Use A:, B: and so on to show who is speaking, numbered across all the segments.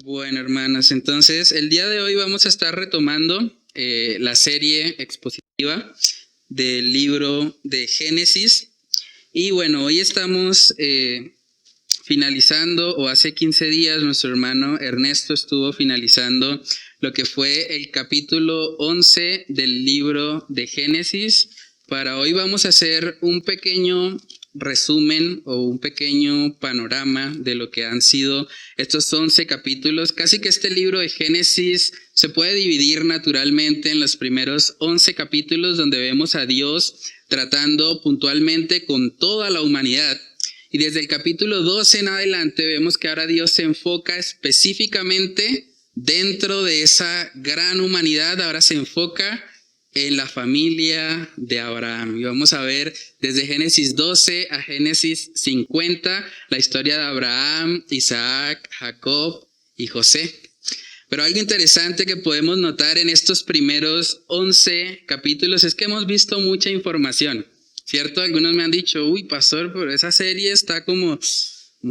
A: Bueno, hermanas, entonces el día de hoy vamos a estar retomando la serie expositiva del libro de Génesis. Y bueno, hoy estamos finalizando, o hace 15 días nuestro hermano Ernesto estuvo finalizando lo que fue el capítulo 11 del libro de Génesis. Para hoy vamos a hacer un pequeño resumen o un pequeño panorama de lo que han sido estos 11 capítulos. Casi que este libro de Génesis se puede dividir naturalmente en los primeros 11 capítulos, donde vemos a Dios tratando puntualmente con toda la humanidad. Y desde el capítulo 12 en adelante vemos que ahora Dios se enfoca específicamente dentro de esa gran humanidad. Ahora se enfoca en la familia de Abraham. Y vamos a ver desde Génesis 12 a Génesis 50 la historia de Abraham, Isaac, Jacob y José. Pero algo interesante que podemos notar en estos primeros 11 capítulos es que hemos visto mucha información, ¿cierto? Algunos me han dicho, uy, pastor, pero esa serie está como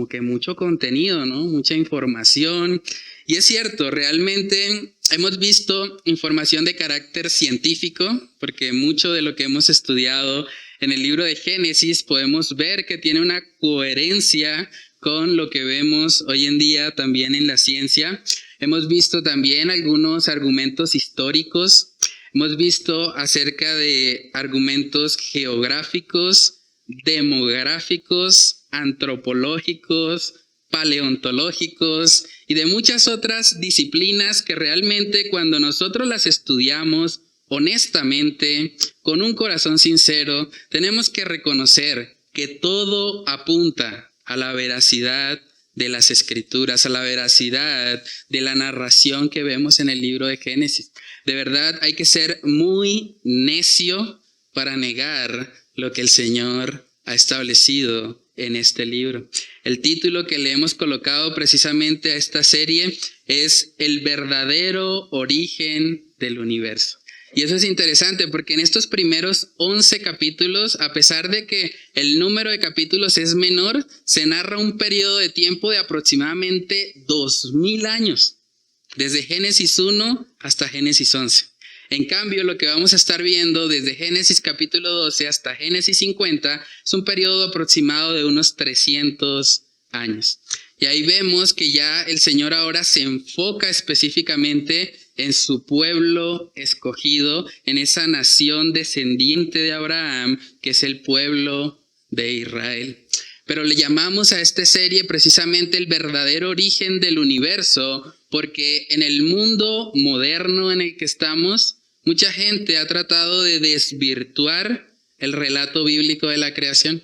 A: que mucho contenido, ¿no? Mucha información. Y es cierto, realmente hemos visto información de carácter científico, porque mucho de lo que hemos estudiado en el libro de Génesis podemos ver que tiene una coherencia con lo que vemos hoy en día también en la ciencia. Hemos visto también algunos argumentos históricos. Hemos visto acerca de argumentos geográficos, demográficos, antropológicos, paleontológicos y de muchas otras disciplinas que realmente cuando nosotros las estudiamos honestamente, con un corazón sincero, tenemos que reconocer que todo apunta a la veracidad de las Escrituras, a la veracidad de la narración que vemos en el libro de Génesis. De verdad, hay que ser muy necio para negar lo que el Señor ha establecido en este libro. El título que le hemos colocado precisamente a esta serie es El verdadero origen del universo. Y eso es interesante porque en estos primeros 11 capítulos, a pesar de que el número de capítulos es menor, se narra un periodo de tiempo de aproximadamente 2000 años, desde Génesis 1 hasta Génesis 11. En cambio, lo que vamos a estar viendo desde Génesis capítulo 12 hasta Génesis 50 es un periodo aproximado de unos 300 años. Y ahí vemos que ya el Señor ahora se enfoca específicamente en su pueblo escogido, en esa nación descendiente de Abraham, que es el pueblo de Israel. Pero le llamamos a esta serie precisamente el verdadero origen del universo, porque en el mundo moderno en el que estamos, mucha gente ha tratado de desvirtuar el relato bíblico de la creación.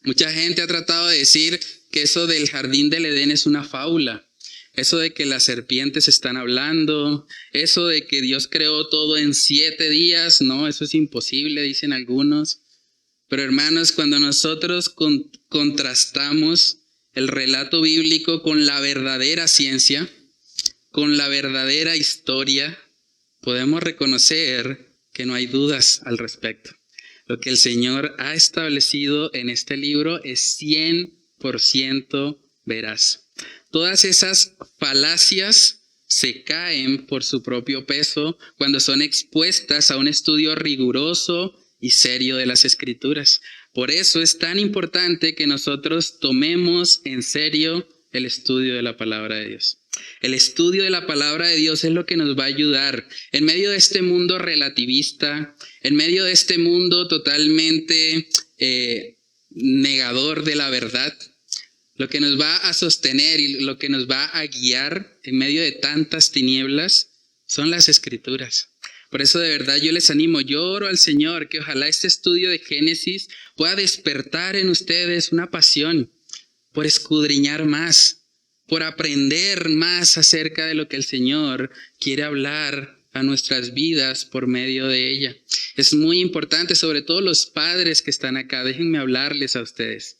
A: Mucha gente ha tratado de decir que eso del jardín del Edén es una fábula. Eso de que las serpientes están hablando, eso de que Dios creó todo en 7 días, no, eso es imposible, dicen algunos. Pero hermanos, cuando nosotros contrastamos el relato bíblico con la verdadera ciencia, con la verdadera historia, podemos reconocer que no hay dudas al respecto. Lo que el Señor ha establecido en este libro es 100% veraz. Todas esas falacias se caen por su propio peso cuando son expuestas a un estudio riguroso y serio de las Escrituras. Por eso es tan importante que nosotros tomemos en serio el estudio de la palabra de Dios. El estudio de la palabra de Dios es lo que nos va a ayudar en medio de este mundo relativista, en medio de este mundo totalmente negador de la verdad. Lo que nos va a sostener y lo que nos va a guiar en medio de tantas tinieblas son las Escrituras. Por eso de verdad yo les animo, yo oro al Señor que ojalá este estudio de Génesis pueda despertar en ustedes una pasión por escudriñar más, por aprender más acerca de lo que el Señor quiere hablar a nuestras vidas por medio de ella. Es muy importante, sobre todo los padres que están acá, déjenme hablarles a ustedes.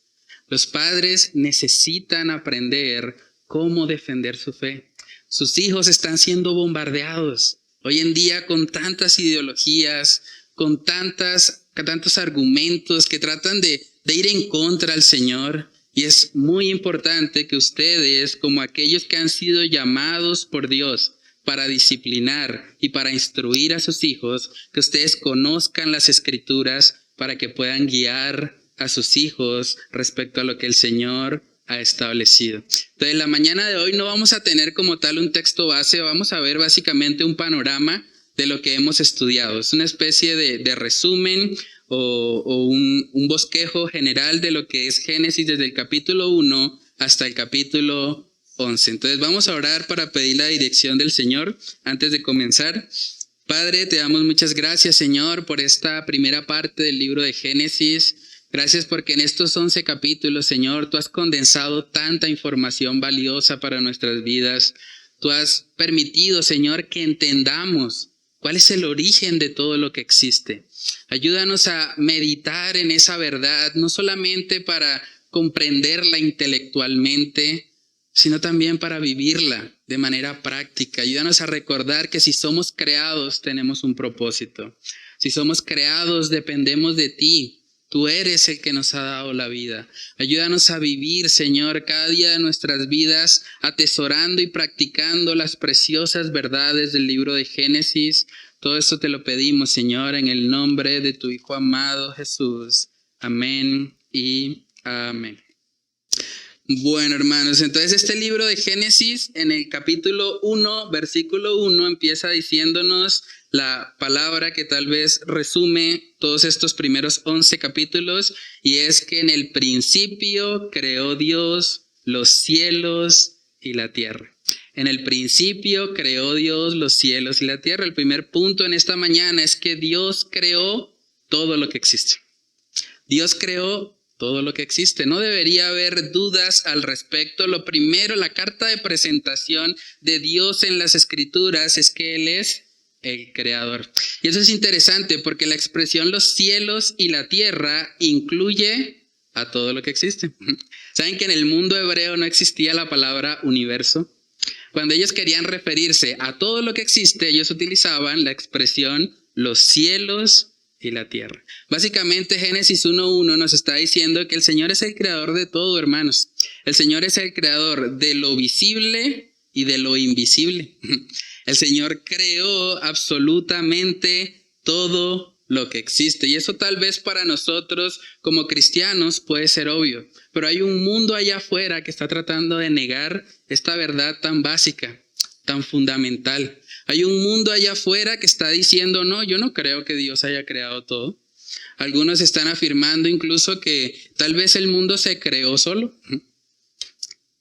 A: Los padres necesitan aprender cómo defender su fe. Sus hijos están siendo bombardeados hoy en día con tantas ideologías, con tantos argumentos que tratan de ir en contra del Señor. Y es muy importante que ustedes, como aquellos que han sido llamados por Dios para disciplinar y para instruir a sus hijos, que ustedes conozcan las Escrituras para que puedan guiar a sus hijos respecto a lo que el Señor ha establecido. Entonces, la mañana de hoy no vamos a tener como tal un texto base, vamos a ver básicamente un panorama de lo que hemos estudiado. Es una especie de resumen o un bosquejo general de lo que es Génesis desde el capítulo 1 hasta el capítulo 11. Entonces vamos a orar para pedir la dirección del Señor antes de comenzar. Padre, te damos muchas gracias, Señor, por esta primera parte del libro de Génesis. Gracias porque en estos 11 capítulos, Señor, tú has condensado tanta información valiosa para nuestras vidas. Tú has permitido, Señor, que entendamos cuál es el origen de todo lo que existe. Ayúdanos a meditar en esa verdad, no solamente para comprenderla intelectualmente, sino también para vivirla de manera práctica. Ayúdanos a recordar que si somos creados tenemos un propósito. Si somos creados dependemos de ti. Tú eres el que nos ha dado la vida. Ayúdanos a vivir, Señor, cada día de nuestras vidas, atesorando y practicando las preciosas verdades del libro de Génesis. Todo esto te lo pedimos, Señor, en el nombre de tu Hijo amado Jesús. Amén y amén. Bueno, hermanos, entonces este libro de Génesis, en el capítulo 1, versículo 1, empieza diciéndonos la palabra que tal vez resume todos estos primeros 11 capítulos, y es que en el principio creó Dios los cielos y la tierra. En el principio creó Dios los cielos y la tierra. El primer punto en esta mañana es que Dios creó todo lo que existe. Dios creó todo lo que existe. No debería haber dudas al respecto. Lo primero, la carta de presentación de Dios en las Escrituras es que Él es el creador. Y eso es interesante porque la expresión los cielos y la tierra incluye a todo lo que existe. ¿Saben que en el mundo hebreo no existía la palabra universo? Cuando ellos querían referirse a todo lo que existe, ellos utilizaban la expresión los cielos y la tierra. Básicamente Génesis 1:1 nos está diciendo que el Señor es el creador de todo, hermanos. El Señor es el creador de lo visible y de lo invisible. El Señor creó absolutamente todo lo que existe. Y eso tal vez para nosotros como cristianos puede ser obvio. Pero hay un mundo allá afuera que está tratando de negar esta verdad tan básica, tan fundamental. Hay un mundo allá afuera que está diciendo, no, yo no creo que Dios haya creado todo. Algunos están afirmando incluso que tal vez el mundo se creó solo.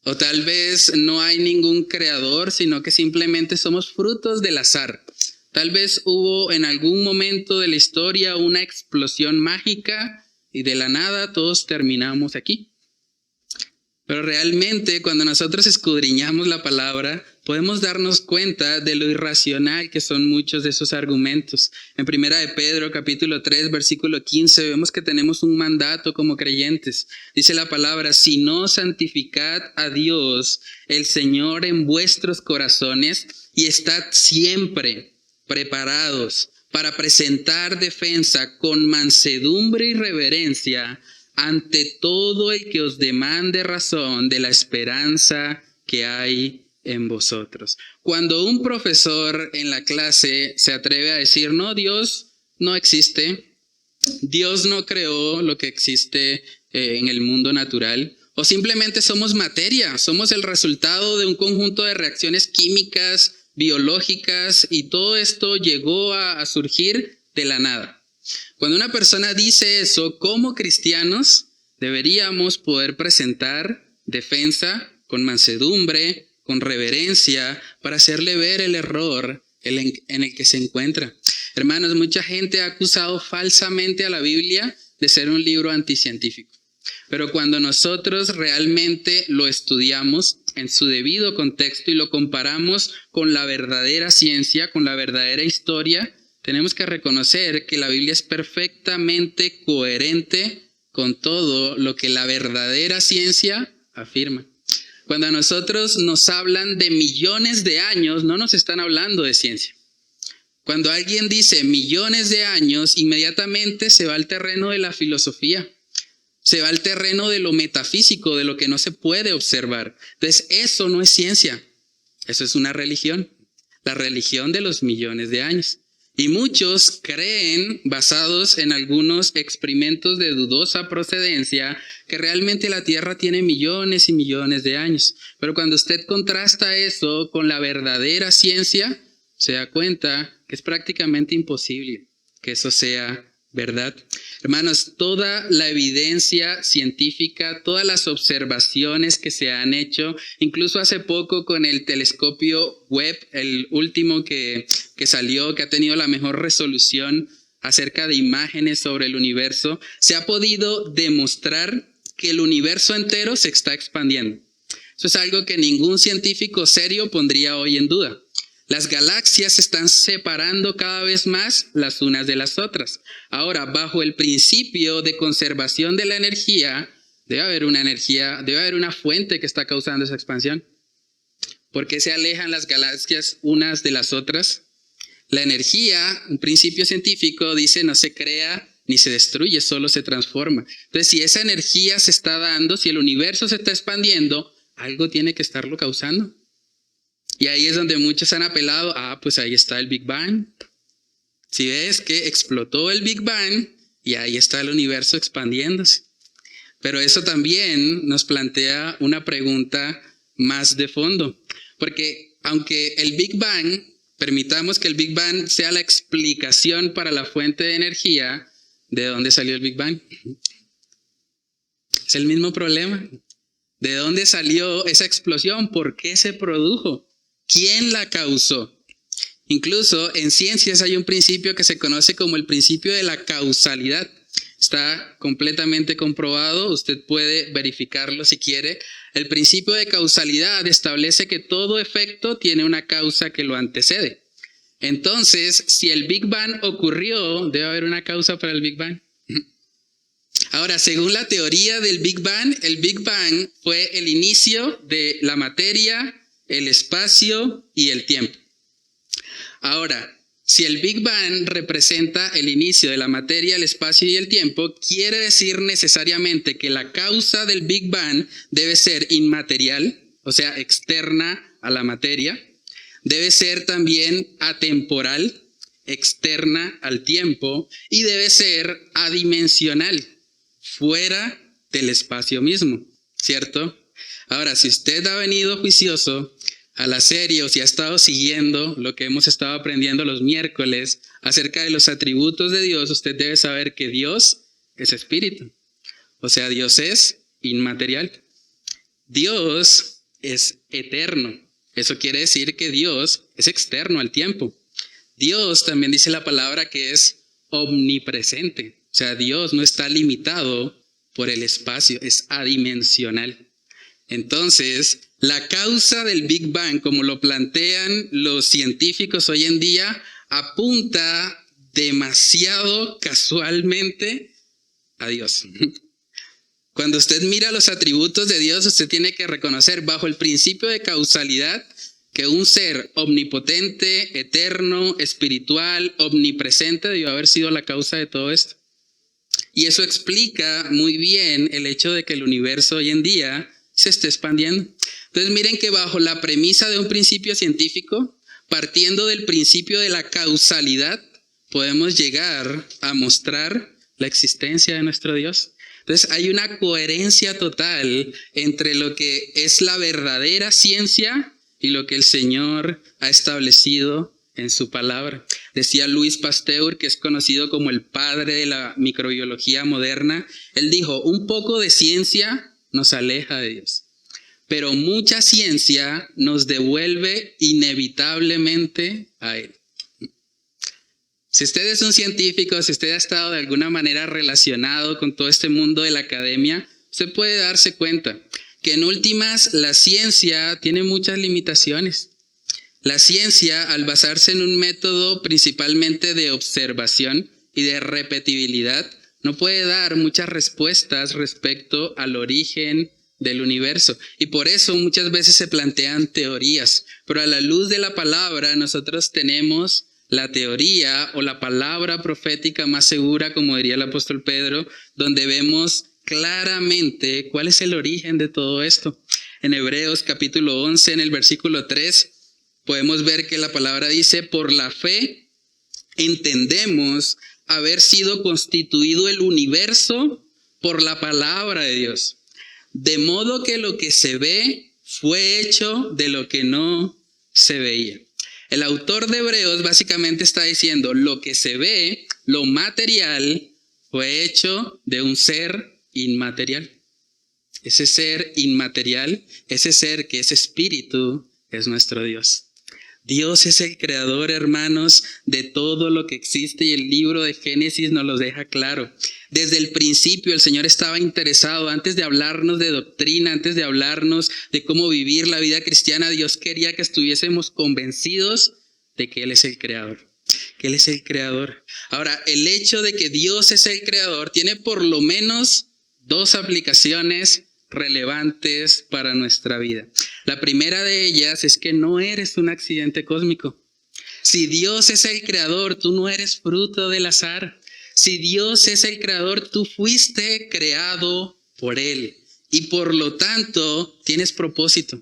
A: O tal vez no hay ningún creador, sino que simplemente somos frutos del azar. Tal vez hubo en algún momento de la historia una explosión mágica y de la nada todos terminamos aquí. Pero realmente cuando nosotros escudriñamos la palabra, podemos darnos cuenta de lo irracional que son muchos de esos argumentos. En 1 de Pedro, capítulo 3, versículo 15, vemos que tenemos un mandato como creyentes. Dice la palabra, si no santificad a Dios, el Señor en vuestros corazones, y estad siempre preparados para presentar defensa con mansedumbre y reverencia ante todo el que os demande razón de la esperanza que hay en vosotros. Cuando un profesor en la clase se atreve a decir, no, Dios no existe, Dios no creó lo que existe en el mundo natural, o simplemente somos materia, somos el resultado de un conjunto de reacciones químicas, biológicas, y todo esto llegó a surgir de la nada. Cuando una persona dice eso, como cristianos deberíamos poder presentar defensa con mansedumbre, con reverencia, para hacerle ver el error en el que se encuentra. Hermanos, mucha gente ha acusado falsamente a la Biblia de ser un libro anticientífico. Pero cuando nosotros realmente lo estudiamos en su debido contexto y lo comparamos con la verdadera ciencia, con la verdadera historia, tenemos que reconocer que la Biblia es perfectamente coherente con todo lo que la verdadera ciencia afirma. Cuando a nosotros nos hablan de millones de años, no nos están hablando de ciencia. Cuando alguien dice millones de años, inmediatamente se va al terreno de la filosofía. Se va al terreno de lo metafísico, de lo que no se puede observar. Entonces, eso no es ciencia. Eso es una religión. La religión de los millones de años. Y muchos creen, basados en algunos experimentos de dudosa procedencia, que realmente la Tierra tiene millones y millones de años. Pero cuando usted contrasta eso con la verdadera ciencia, se da cuenta que es prácticamente imposible que eso sea verdad. Hermanos, toda la evidencia científica, todas las observaciones que se han hecho, incluso hace poco con el telescopio Webb, el último que salió, que ha tenido la mejor resolución acerca de imágenes sobre el universo, se ha podido demostrar que el universo entero se está expandiendo. Eso es algo que ningún científico serio pondría hoy en duda. Las galaxias se están separando cada vez más las unas de las otras. Ahora, bajo el principio de conservación de la energía, debe haber una fuente que está causando esa expansión. ¿Por qué se alejan las galaxias unas de las otras? La energía, un principio científico, dice no se crea ni se destruye, solo se transforma. Entonces, si esa energía se está dando, si el universo se está expandiendo, algo tiene que estarlo causando. Y ahí es donde muchos han apelado, pues ahí está el Big Bang. Si ves que explotó el Big Bang y ahí está el universo expandiéndose. Pero eso también nos plantea una pregunta más de fondo. Porque aunque el Big Bang, permitamos que el Big Bang sea la explicación para la fuente de energía, ¿de dónde salió el Big Bang? Es el mismo problema. ¿De dónde salió esa explosión? ¿Por qué se produjo? ¿Quién la causó? Incluso en ciencias hay un principio que se conoce como el principio de la causalidad. Está completamente comprobado, usted puede verificarlo si quiere. El principio de causalidad establece que todo efecto tiene una causa que lo antecede. Entonces, si el Big Bang ocurrió, debe haber una causa para el Big Bang. Ahora, según la teoría del Big Bang, el Big Bang fue el inicio de la materia, el espacio y el tiempo. Ahora, si el Big Bang representa el inicio de la materia, el espacio y el tiempo, quiere decir necesariamente que la causa del Big Bang debe ser inmaterial, o sea, externa a la materia. Debe ser también atemporal, externa al tiempo, y debe ser adimensional, fuera del espacio mismo, ¿cierto? Ahora, si usted ha venido juicioso a la serie o si ha estado siguiendo lo que hemos estado aprendiendo los miércoles acerca de los atributos de Dios, usted debe saber que Dios es espíritu. O sea, Dios es inmaterial. Dios es eterno. Eso quiere decir que Dios es externo al tiempo. Dios también dice la palabra que es omnipresente. O sea, Dios no está limitado por el espacio, es adimensional. Entonces, la causa del Big Bang, como lo plantean los científicos hoy en día, apunta demasiado casualmente a Dios. Cuando usted mira los atributos de Dios, usted tiene que reconocer bajo el principio de causalidad que un ser omnipotente, eterno, espiritual, omnipresente debió haber sido la causa de todo esto. Y eso explica muy bien el hecho de que el universo hoy en día se está expandiendo. Entonces miren que bajo la premisa de un principio científico, partiendo del principio de la causalidad, podemos llegar a mostrar la existencia de nuestro Dios. Entonces hay una coherencia total entre lo que es la verdadera ciencia y lo que el Señor ha establecido en su palabra. Decía Louis Pasteur, que es conocido como el padre de la microbiología moderna, él dijo, un poco de ciencia nos aleja de Dios, pero mucha ciencia nos devuelve inevitablemente a Él. Si usted es un científico, si usted ha estado de alguna manera relacionado con todo este mundo de la academia, usted puede darse cuenta que en últimas la ciencia tiene muchas limitaciones. La ciencia, al basarse en un método principalmente de observación y de repetibilidad, no puede dar muchas respuestas respecto al origen del universo. Y por eso muchas veces se plantean teorías. Pero a la luz de la palabra nosotros tenemos la teoría o la palabra profética más segura, como diría el apóstol Pedro, donde vemos claramente cuál es el origen de todo esto. En Hebreos capítulo 11, en el versículo 3, podemos ver que la palabra dice: por la fe entendemos haber sido constituido el universo por la palabra de Dios, de modo que lo que se ve fue hecho de lo que no se veía. El autor de Hebreos básicamente está diciendo: lo que se ve, lo material, fue hecho de un ser inmaterial. Ese ser inmaterial, ese ser que es espíritu, es nuestro Dios. Dios es el creador, hermanos, de todo lo que existe, y el libro de Génesis nos lo deja claro. Desde el principio el Señor estaba interesado, antes de hablarnos de doctrina, antes de hablarnos de cómo vivir la vida cristiana, Dios quería que estuviésemos convencidos de que Él es el creador, que Él es el creador. Ahora, el hecho de que Dios es el creador tiene por lo menos dos aplicaciones relevantes para nuestra vida. La primera de ellas es que no eres un accidente cósmico. Si Dios es el creador, tú no eres fruto del azar. Si Dios es el creador, tú fuiste creado por Él y por lo tanto tienes propósito.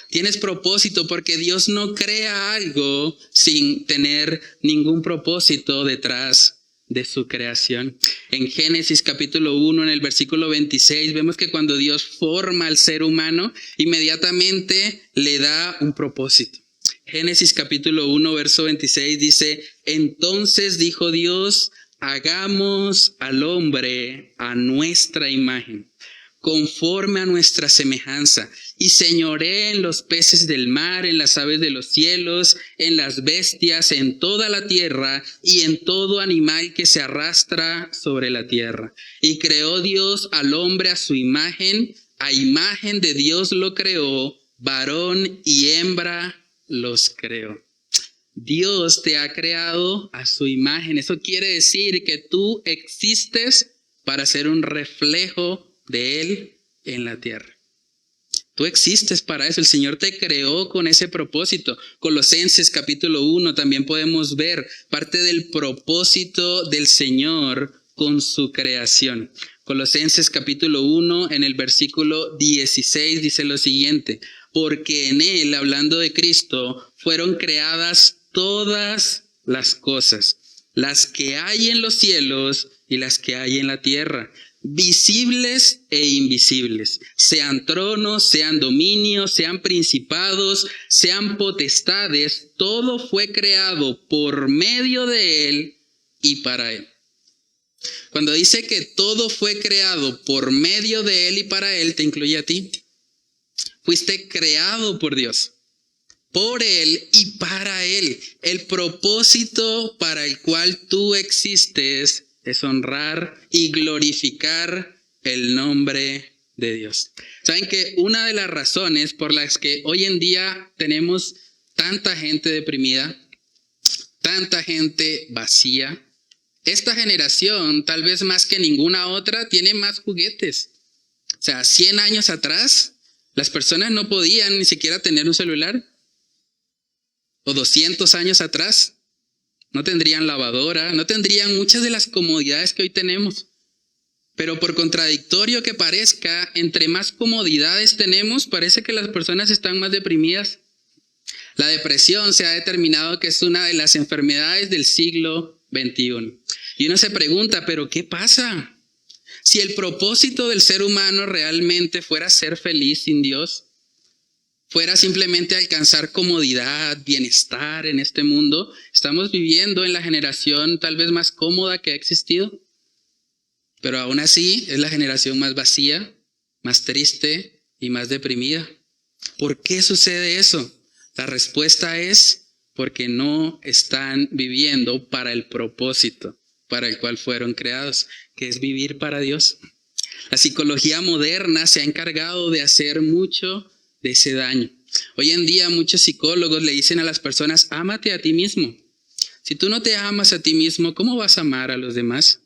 A: Tienes propósito porque Dios no crea algo sin tener ningún propósito detrás de su creación. En Génesis capítulo 1, en el versículo 26, vemos que cuando Dios forma al ser humano, inmediatamente le da un propósito. Génesis capítulo 1, verso 26 dice: entonces dijo Dios, hagamos al hombre a nuestra imagen, conforme a nuestra semejanza, y señoree en los peces del mar, en las aves de los cielos, en las bestias, en toda la tierra, y en todo animal que se arrastra sobre la tierra. Y creó Dios al hombre a su imagen, a imagen de Dios lo creó, varón y hembra los creó. Dios te ha creado a su imagen. Eso quiere decir que tú existes para ser un reflejo de Él en la tierra. Tú existes para eso. El Señor te creó con ese propósito. Colosenses capítulo 1 también podemos ver parte del propósito del Señor con su creación. Colosenses capítulo 1 en el versículo 16 dice lo siguiente: porque en Él, hablando de Cristo, fueron creadas todas las cosas, las que hay en los cielos y las que hay en la tierra, visibles e invisibles, sean tronos, sean dominios, sean principados, sean potestades, todo fue creado por medio de Él y para Él. Cuando dice que todo fue creado por medio de Él y para Él, te incluye a ti. Fuiste creado por Dios, por Él y para Él. El propósito para el cual tú existes es honrar y glorificar el nombre de Dios. ¿Saben que una de las razones por las que hoy en día tenemos tanta gente deprimida, tanta gente vacía? Esta generación, tal vez más que ninguna otra, tiene más juguetes. O sea, 100 años atrás, las personas no podían ni siquiera tener un celular. O 200 años atrás, no tendrían lavadora, no tendrían muchas de las comodidades que hoy tenemos. Pero por contradictorio que parezca, entre más comodidades tenemos, parece que las personas están más deprimidas. La depresión se ha determinado que es una de las enfermedades del siglo XXI. Y uno se pregunta, ¿pero qué pasa? Si el propósito del ser humano realmente fuera ser feliz sin Dios, fuera simplemente alcanzar comodidad, bienestar en este mundo, estamos viviendo en la generación tal vez más cómoda que ha existido. Pero aún así es la generación más vacía, más triste y más deprimida. ¿Por qué sucede eso? La respuesta es porque no están viviendo para el propósito para el cual fueron creados, que es vivir para Dios. La psicología moderna se ha encargado de hacer mucho de ese daño. Hoy en día muchos psicólogos le dicen a las personas: ámate a ti mismo. Si tú no te amas a ti mismo, ¿cómo vas a amar a los demás?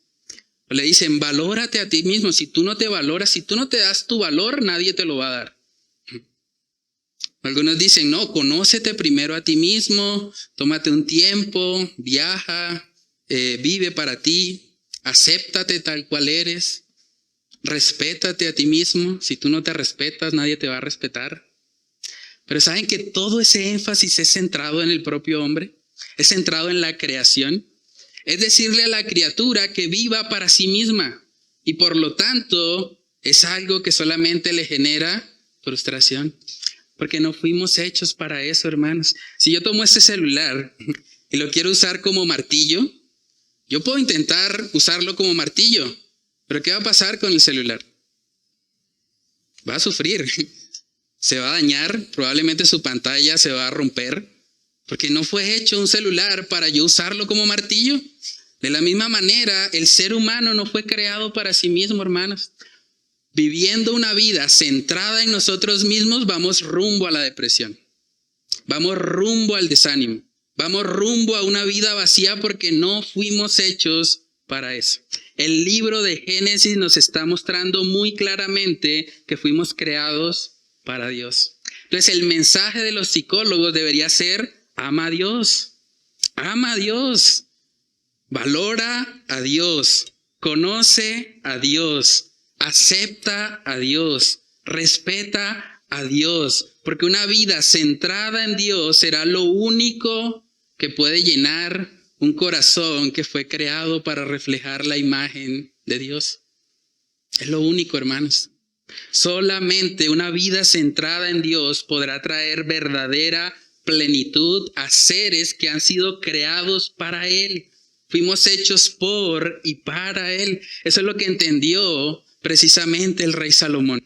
A: O le dicen: valórate a ti mismo. Si tú no te valoras, si tú no te das tu valor, nadie te lo va a dar. Algunos dicen: no, conócete primero a ti mismo, tómate un tiempo, viaja, vive para ti, acéptate tal cual eres. Respétate a ti mismo. Si tú no te respetas, nadie te va a respetar. Pero ¿saben que todo ese énfasis es centrado en el propio hombre? Es centrado en la creación. Es decirle a la criatura que viva para sí misma. Y por lo tanto, es algo que solamente le genera frustración. Porque no fuimos hechos para eso, hermanos. Si yo tomo este celular y lo quiero usar como martillo, yo puedo intentar usarlo como martillo. Pero ¿qué va a pasar con el celular? Va a sufrir. Se va a dañar, probablemente su pantalla se va a romper, porque no fue hecho un celular para yo usarlo como martillo. De la misma manera, el ser humano no fue creado para sí mismo, hermanos. Viviendo una vida centrada en nosotros mismos, vamos rumbo a la depresión. Vamos rumbo al desánimo. Vamos rumbo a una vida vacía porque no fuimos hechos para eso. El libro de Génesis nos está mostrando muy claramente que fuimos creados para Dios. Entonces el mensaje de los psicólogos debería ser: ama a Dios, ama a Dios, valora a Dios, conoce a Dios, acepta a Dios, respeta a Dios, porque una vida centrada en Dios será lo único que puede llenar un corazón que fue creado para reflejar la imagen de Dios. Es lo único, hermanos. Solamente una vida centrada en Dios podrá traer verdadera plenitud a seres que han sido creados para Él. Fuimos hechos por y para Él. Eso es lo que entendió precisamente el rey Salomón.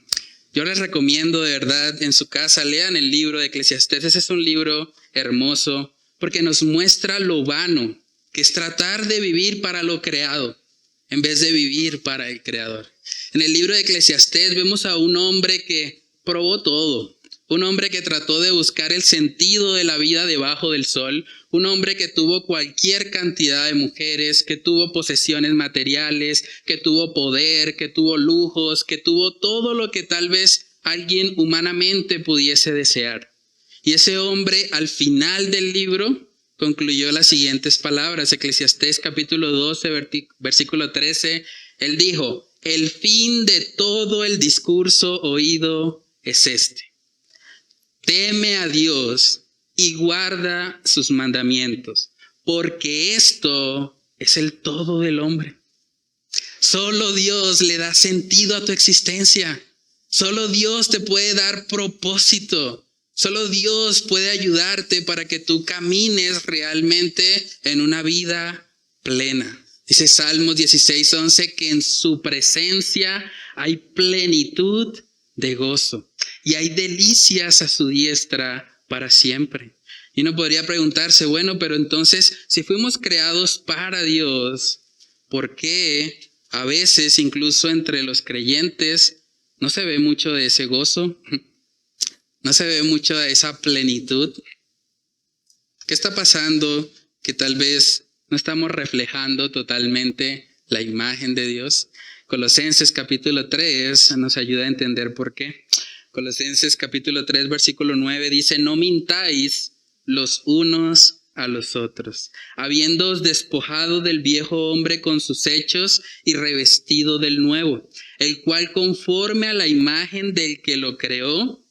A: Yo les recomiendo de verdad en su casa, lean el libro de Eclesiastés. Ese es un libro hermoso porque nos muestra lo vano, que es tratar de vivir para lo creado en vez de vivir para el Creador. En el libro de Eclesiastés vemos a un hombre que probó todo, un hombre que trató de buscar el sentido de la vida debajo del sol, un hombre que tuvo cualquier cantidad de mujeres, que tuvo posesiones materiales, que tuvo poder, que tuvo lujos, que tuvo todo lo que tal vez alguien humanamente pudiese desear. Y ese hombre al final del libro concluyó las siguientes palabras. Eclesiastés capítulo 12, versículo 13, él dijo: el fin de todo el discurso oído es este: teme a Dios y guarda sus mandamientos, porque esto es el todo del hombre. Solo Dios le da sentido a tu existencia. Solo Dios te puede dar propósito. Solo Dios puede ayudarte para que tú camines realmente en una vida plena. Dice Salmos 16:11 que en su presencia hay plenitud de gozo y hay delicias a su diestra para siempre. Y uno podría preguntarse, bueno, pero entonces si fuimos creados para Dios, ¿por qué a veces incluso entre los creyentes no se ve mucho de ese gozo? No se ve mucho de esa plenitud. ¿Qué está pasando que tal vez no estamos reflejando totalmente la imagen de Dios? Colosenses capítulo 3 nos ayuda a entender por qué. Colosenses capítulo 3 versículo 9 dice: no mintáis los unos a los otros, habiéndoos despojado del viejo hombre con sus hechos y revestido del nuevo, el cual conforme a la imagen del que lo creó,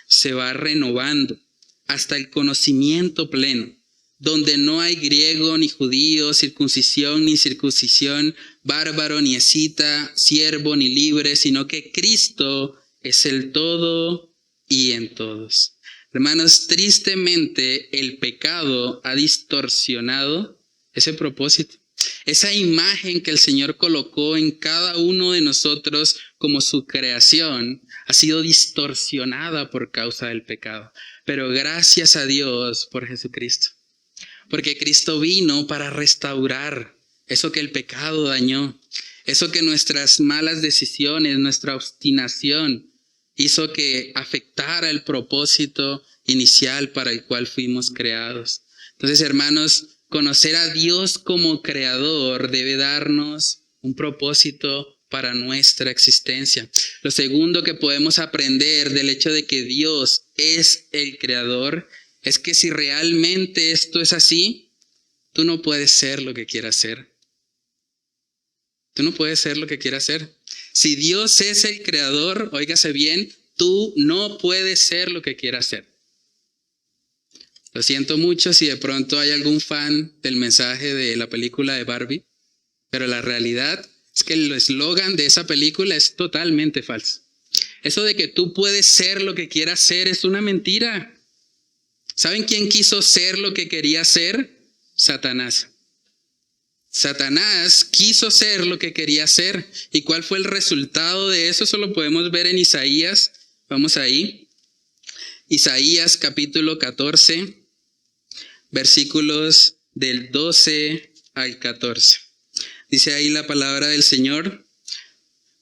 A: se va renovando hasta el conocimiento pleno, donde no hay griego ni judío, circuncisión ni circuncisión, bárbaro ni escita, siervo ni libre, sino que Cristo es el todo y en todos. Hermanos, tristemente el pecado ha distorsionado ese propósito. Esa imagen que el Señor colocó en cada uno de nosotros como su creación ha sido distorsionada por causa del pecado. Pero gracias a Dios por Jesucristo. Porque Cristo vino para restaurar eso que el pecado dañó. Eso que nuestras malas decisiones, nuestra obstinación hizo que afectara el propósito inicial para el cual fuimos creados. Entonces, hermanos, conocer a Dios como creador debe darnos un propósito para nuestra existencia. Lo segundo que podemos aprender del hecho de que Dios es el creador es que si realmente esto es así, tú no puedes ser lo que quieras ser. Tú no puedes ser lo que quieras ser. Si Dios es el creador, óigase bien, tú no puedes ser lo que quieras ser. Lo siento mucho si de pronto hay algún fan del mensaje de la película de Barbie, pero la realidad es que el eslogan de esa película es totalmente falso. Eso de que tú puedes ser lo que quieras ser es una mentira. ¿Saben quién quiso ser lo que quería ser? Satanás. Satanás quiso ser lo que quería ser. ¿Y cuál fue el resultado de eso? Eso lo podemos ver en Isaías. Vamos ahí. Isaías capítulo 14, versículos del 12 al 14. Dice ahí la palabra del Señor.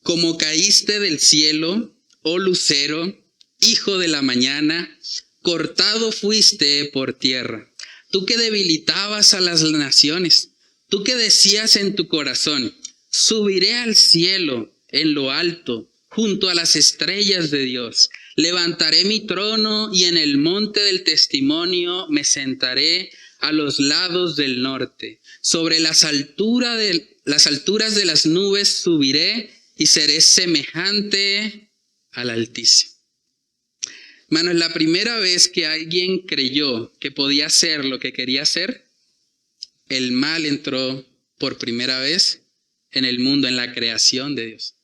A: Como caíste del cielo, oh lucero, hijo de la mañana, cortado fuiste por tierra. Tú que debilitabas a las naciones, tú que decías en tu corazón, subiré al cielo en lo alto, junto a las estrellas de Dios. Levantaré mi trono y en el monte del testimonio me sentaré a los lados del norte. Sobre las alturas de las nubes subiré y seré semejante al Altísimo. Hermanos, la primera vez que alguien creyó que podía ser lo que quería ser, el mal entró por primera vez en el mundo, en la creación de Dios.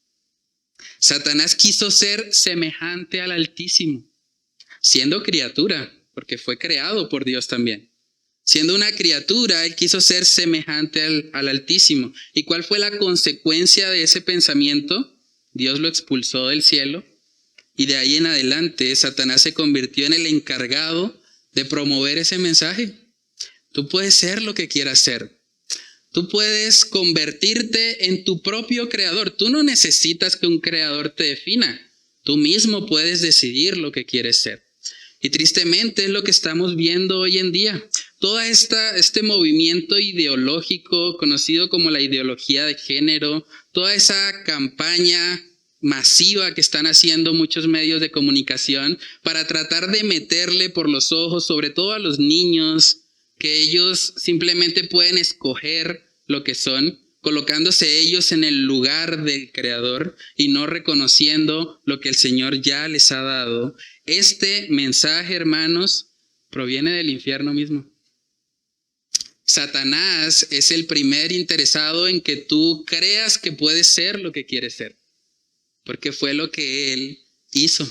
A: Satanás quiso ser semejante al Altísimo, siendo criatura, porque fue creado por Dios también. Siendo una criatura, él quiso ser semejante al Altísimo. ¿Y cuál fue la consecuencia de ese pensamiento? Dios lo expulsó del cielo. Y de ahí en adelante, Satanás se convirtió en el encargado de promover ese mensaje. Tú puedes ser lo que quieras ser. Tú puedes convertirte en tu propio creador. Tú no necesitas que un creador te defina. Tú mismo puedes decidir lo que quieres ser. Y tristemente es lo que estamos viendo hoy en día. Todo este movimiento ideológico conocido como la ideología de género, toda esa campaña masiva que están haciendo muchos medios de comunicación para tratar de meterle por los ojos, sobre todo a los niños, que ellos simplemente pueden escoger lo que son, colocándose ellos en el lugar del Creador y no reconociendo lo que el Señor ya les ha dado. Este mensaje, hermanos, proviene del infierno mismo. Satanás es el primer interesado en que tú creas que puedes ser lo que quieres ser, porque fue lo que él hizo.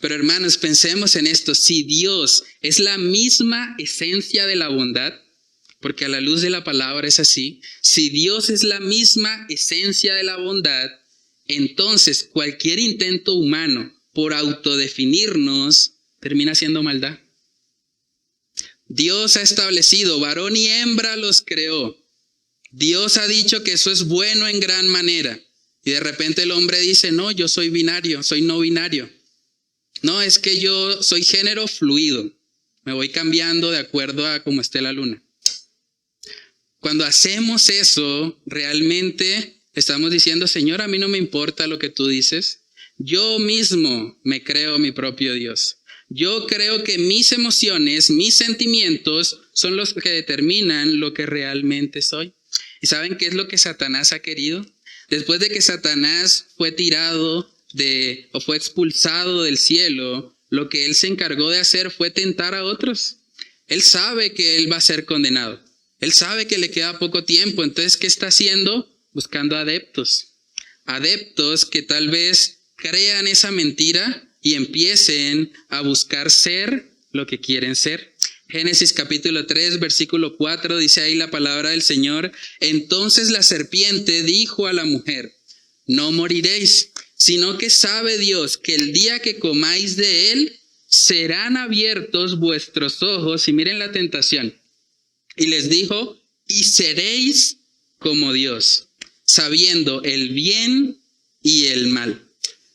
A: Pero hermanos, pensemos en esto. Si Dios es la misma esencia de la bondad, porque a la luz de la palabra es así, si Dios es la misma esencia de la bondad, entonces cualquier intento humano por autodefinirnos termina siendo maldad. Dios ha establecido, varón y hembra los creó. Dios ha dicho que eso es bueno en gran manera. Y de repente el hombre dice, no, yo soy binario, soy no binario. No, es que yo soy género fluido. Me voy cambiando de acuerdo a cómo esté la luna. Cuando hacemos eso, realmente estamos diciendo, Señor, a mí no me importa lo que tú dices. Yo mismo me creo mi propio Dios. Yo creo que mis emociones, mis sentimientos son los que determinan lo que realmente soy. ¿Y saben qué es lo que Satanás ha querido? Después de que Satanás fue tirado o fue expulsado del cielo, lo que él se encargó de hacer fue tentar a otros. Él sabe que él va a ser condenado. Él sabe que le queda poco tiempo. Entonces, ¿qué está haciendo? Buscando adeptos. Adeptos que tal vez crean esa mentira y empiecen a buscar ser lo que quieren ser. Génesis capítulo 3, versículo 4, dice ahí la palabra del Señor. Entonces la serpiente dijo a la mujer, no moriréis, sino que sabe Dios que el día que comáis de él, serán abiertos vuestros ojos. Y miren la tentación. Y les dijo, y seréis como Dios, sabiendo el bien y el mal.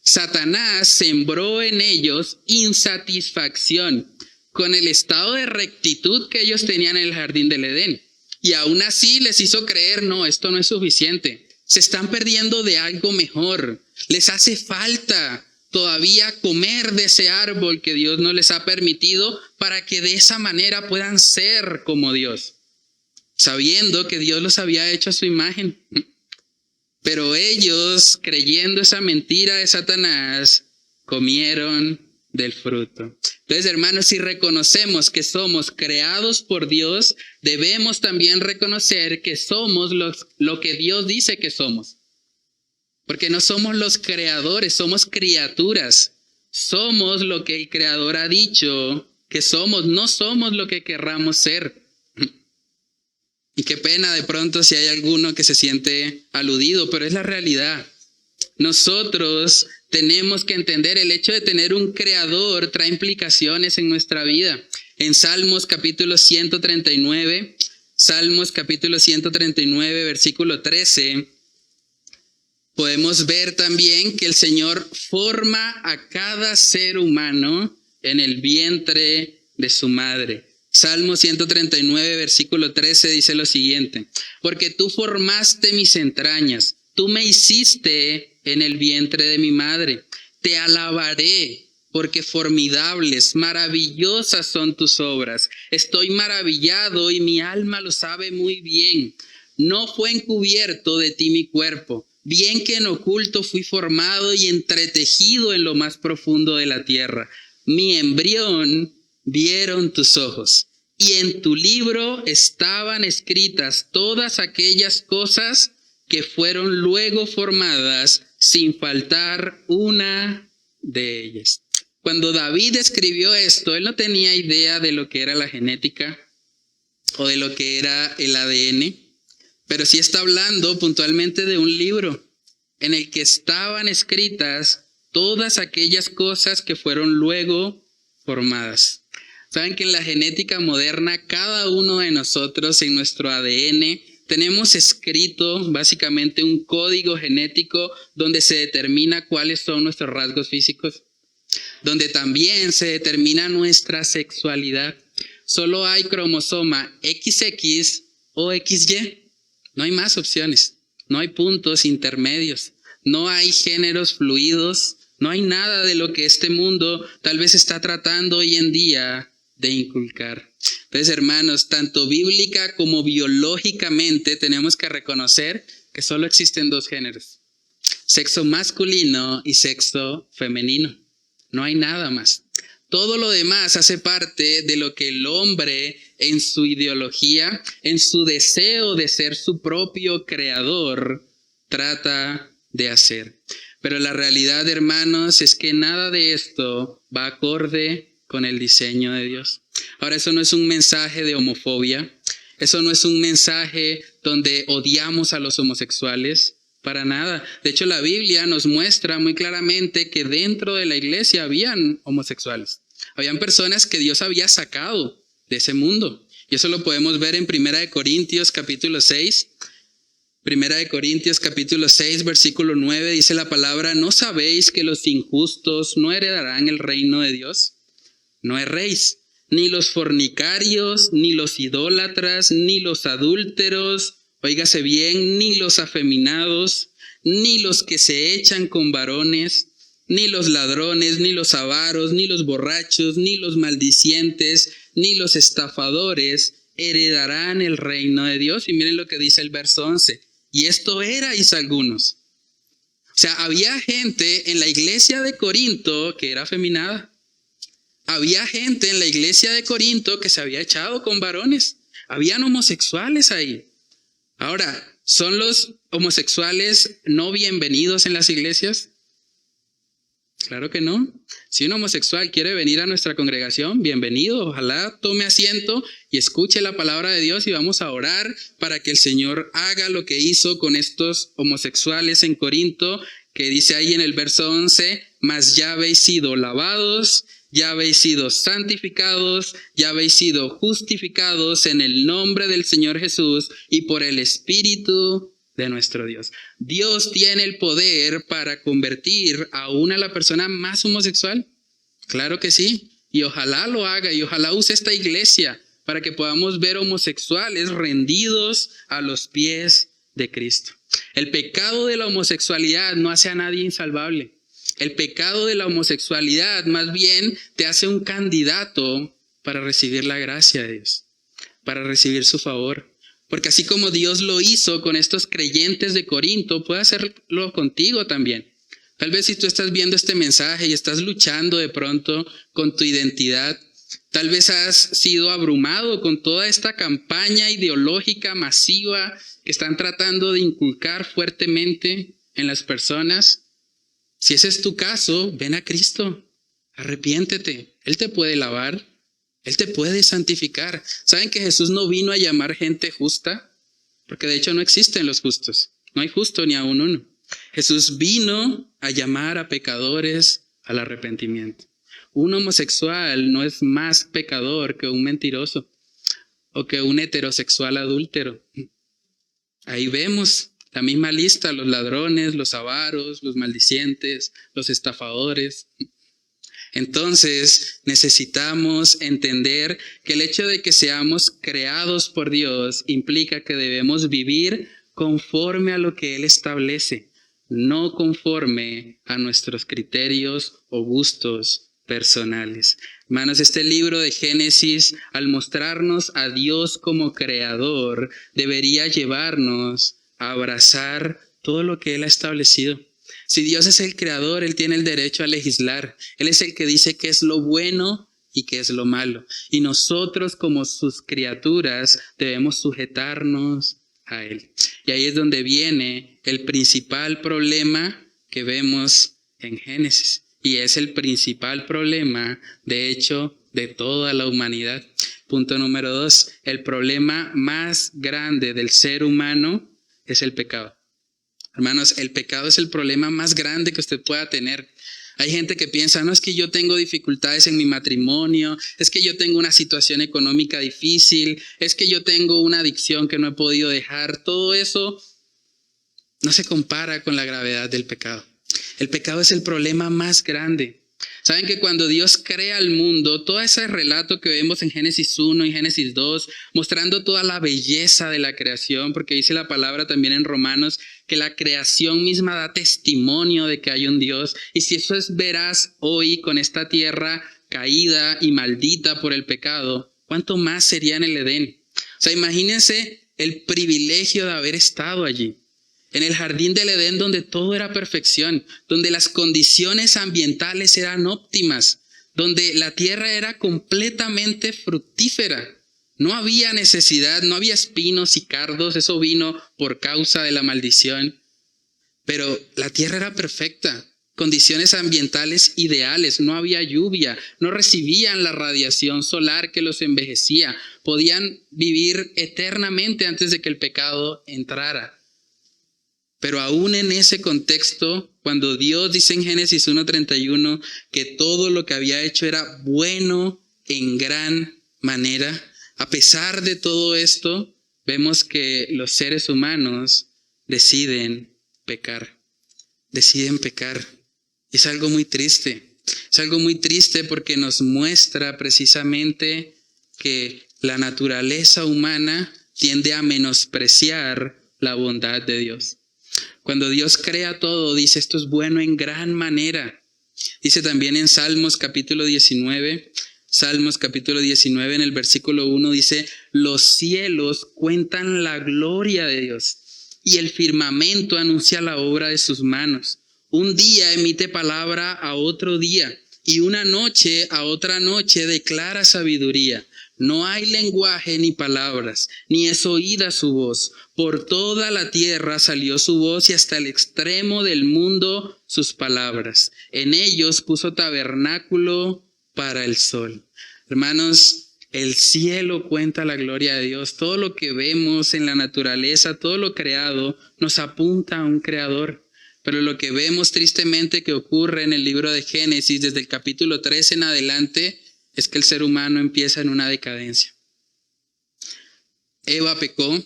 A: Satanás sembró en ellos insatisfacción con el estado de rectitud que ellos tenían en el jardín del Edén. Y aún así les hizo creer, no, esto no es suficiente. Se están perdiendo de algo mejor. Les hace falta todavía comer de ese árbol que Dios no les ha permitido para que de esa manera puedan ser como Dios, sabiendo que Dios los había hecho a su imagen. Pero ellos, creyendo esa mentira de Satanás, comieron del fruto. Entonces, hermanos, si reconocemos que somos creados por Dios, debemos también reconocer que somos lo que Dios dice que somos. Porque no somos los creadores, somos criaturas. Somos lo que el Creador ha dicho que somos, no somos lo que querramos ser. Y qué pena de pronto si hay alguno que se siente aludido, pero es la realidad. Nosotros tenemos que entender el hecho de tener un creador trae implicaciones en nuestra vida. En Salmos capítulo 139, versículo 13, podemos ver también que el Señor forma a cada ser humano en el vientre de su madre. Salmo 139, versículo 13 dice lo siguiente: porque tú formaste mis entrañas, tú me hiciste en el vientre de mi madre. Te alabaré, porque formidables, maravillosas son tus obras. Estoy maravillado y mi alma lo sabe muy bien. No fue encubierto de ti mi cuerpo, bien que en oculto fui formado y entretejido en lo más profundo de la tierra. Mi embrión vieron tus ojos, y en tu libro estaban escritas todas aquellas cosas que fueron luego formadas, sin faltar una de ellas. Cuando David escribió esto, él no tenía idea de lo que era la genética o de lo que era el ADN, pero sí está hablando puntualmente de un libro en el que estaban escritas todas aquellas cosas que fueron luego formadas. Saben que en la genética moderna, cada uno de nosotros en nuestro ADN tenemos escrito básicamente un código genético donde se determina cuáles son nuestros rasgos físicos, donde también se determina nuestra sexualidad. Solo hay cromosoma XX o XY, no hay más opciones, no hay puntos intermedios, no hay géneros fluidos, no hay nada de lo que este mundo tal vez está tratando hoy en día de inculcar. Entonces, hermanos, tanto bíblica como biológicamente tenemos que reconocer que solo existen dos géneros: sexo masculino y sexo femenino. No hay nada más. Todo lo demás hace parte de lo que el hombre en su ideología, en su deseo de ser su propio creador, trata de hacer. Pero la realidad, hermanos, es que nada de esto va acorde con el diseño de Dios. Ahora, eso no es un mensaje de homofobia, eso no es un mensaje donde odiamos a los homosexuales, para nada. De hecho, la Biblia nos muestra muy claramente que dentro de la iglesia habían homosexuales, habían personas que Dios había sacado de ese mundo. Y eso lo podemos ver en 1 Corintios capítulo 6. 1 Corintios capítulo 6, versículo 9, dice la palabra: ¿no sabéis que los injustos no heredarán el reino de Dios? No erréis, ni los fornicarios, ni los idólatras, ni los adúlteros, óigase bien, ni los afeminados, ni los que se echan con varones, ni los ladrones, ni los avaros, ni los borrachos, ni los maldicientes, ni los estafadores heredarán el reino de Dios. Y miren lo que dice el verso 11. Y esto erais algunos. O sea, había gente en la iglesia de Corinto que era afeminada. Había gente en la iglesia de Corinto que se había echado con varones. Habían homosexuales ahí. Ahora, ¿son los homosexuales no bienvenidos en las iglesias? Claro que no. Si un homosexual quiere venir a nuestra congregación, bienvenido. Ojalá tome asiento y escuche la palabra de Dios, y vamos a orar para que el Señor haga lo que hizo con estos homosexuales en Corinto, que dice ahí en el verso 11: mas ya habéis sido lavados, ya habéis sido santificados, ya habéis sido justificados en el nombre del Señor Jesús y por el Espíritu de nuestro Dios. Dios tiene el poder para convertir aún a la persona más homosexual. Claro que sí. Y ojalá lo haga, y ojalá use esta iglesia para que podamos ver homosexuales rendidos a los pies de Cristo. El pecado de la homosexualidad no hace a nadie insalvable. El pecado de la homosexualidad más bien te hace un candidato para recibir la gracia de Dios, para recibir su favor. Porque así como Dios lo hizo con estos creyentes de Corinto, puede hacerlo contigo también. Tal vez si tú estás viendo este mensaje y estás luchando de pronto con tu identidad, tal vez has sido abrumado con toda esta campaña ideológica masiva que están tratando de inculcar fuertemente en las personas. Si ese es tu caso, ven a Cristo, arrepiéntete. Él te puede lavar, Él te puede santificar. ¿Saben que Jesús no vino a llamar gente justa? Porque de hecho no existen los justos. No hay justo ni aún uno. Jesús vino a llamar a pecadores al arrepentimiento. Un homosexual no es más pecador que un mentiroso o que un heterosexual adúltero. Ahí vemos la misma lista: los ladrones, los avaros, los maldicientes, los estafadores. Entonces necesitamos entender que el hecho de que seamos creados por Dios implica que debemos vivir conforme a lo que Él establece, no conforme a nuestros criterios o gustos personales. Hermanos, este libro de Génesis, al mostrarnos a Dios como creador, debería llevarnos a abrazar todo lo que Él ha establecido. Si Dios es el creador, Él tiene el derecho a legislar. Él es el que dice qué es lo bueno y qué es lo malo. Y nosotros, como sus criaturas, debemos sujetarnos a Él. Y ahí es donde viene el principal problema que vemos en Génesis. Y es el principal problema, de hecho, de toda la humanidad. Punto número 2. El problema más grande del ser humano es el pecado. Hermanos, el pecado es el problema más grande que usted pueda tener. Hay gente que piensa, no, es que yo tengo dificultades en mi matrimonio, es que yo tengo una situación económica difícil, es que yo tengo una adicción que no he podido dejar. Todo eso no se compara con la gravedad del pecado. El pecado es el problema más grande. Saben que cuando Dios crea el mundo, todo ese relato que vemos en Génesis 1 y Génesis 2, mostrando toda la belleza de la creación, porque dice la palabra también en Romanos, que la creación misma da testimonio de que hay un Dios. Y si eso es veraz hoy con esta tierra caída y maldita por el pecado, ¿cuánto más sería en el Edén? O sea, imagínense el privilegio de haber estado allí. En el jardín del Edén, donde todo era perfección, donde las condiciones ambientales eran óptimas, donde la tierra era completamente fructífera. No había necesidad, no había espinos y cardos, eso vino por causa de la maldición. Pero la tierra era perfecta, condiciones ambientales ideales, no había lluvia, no recibían la radiación solar que los envejecía, podían vivir eternamente antes de que el pecado entrara. Pero aún en ese contexto, cuando Dios dice en Génesis 1:31 que todo lo que había hecho era bueno en gran manera, a pesar de todo esto, vemos que los seres humanos deciden pecar. Deciden pecar. Es algo muy triste. Es algo muy triste porque nos muestra precisamente que la naturaleza humana tiende a menospreciar la bondad de Dios. Cuando Dios crea todo, dice esto es bueno en gran manera. Dice también en Salmos capítulo 19 en el versículo 1 dice, los cielos cuentan la gloria de Dios y el firmamento anuncia la obra de sus manos. Un día emite palabra a otro día y una noche a otra noche declara sabiduría. No hay lenguaje ni palabras, ni es oída su voz. Por toda la tierra salió su voz y hasta el extremo del mundo sus palabras. En ellos puso tabernáculo para el sol. Hermanos, el cielo cuenta la gloria de Dios. Todo lo que vemos en la naturaleza, todo lo creado, nos apunta a un creador. Pero lo que vemos tristemente que ocurre en el libro de Génesis, desde el capítulo 3 en adelante, es que el ser humano empieza en una decadencia. Eva pecó,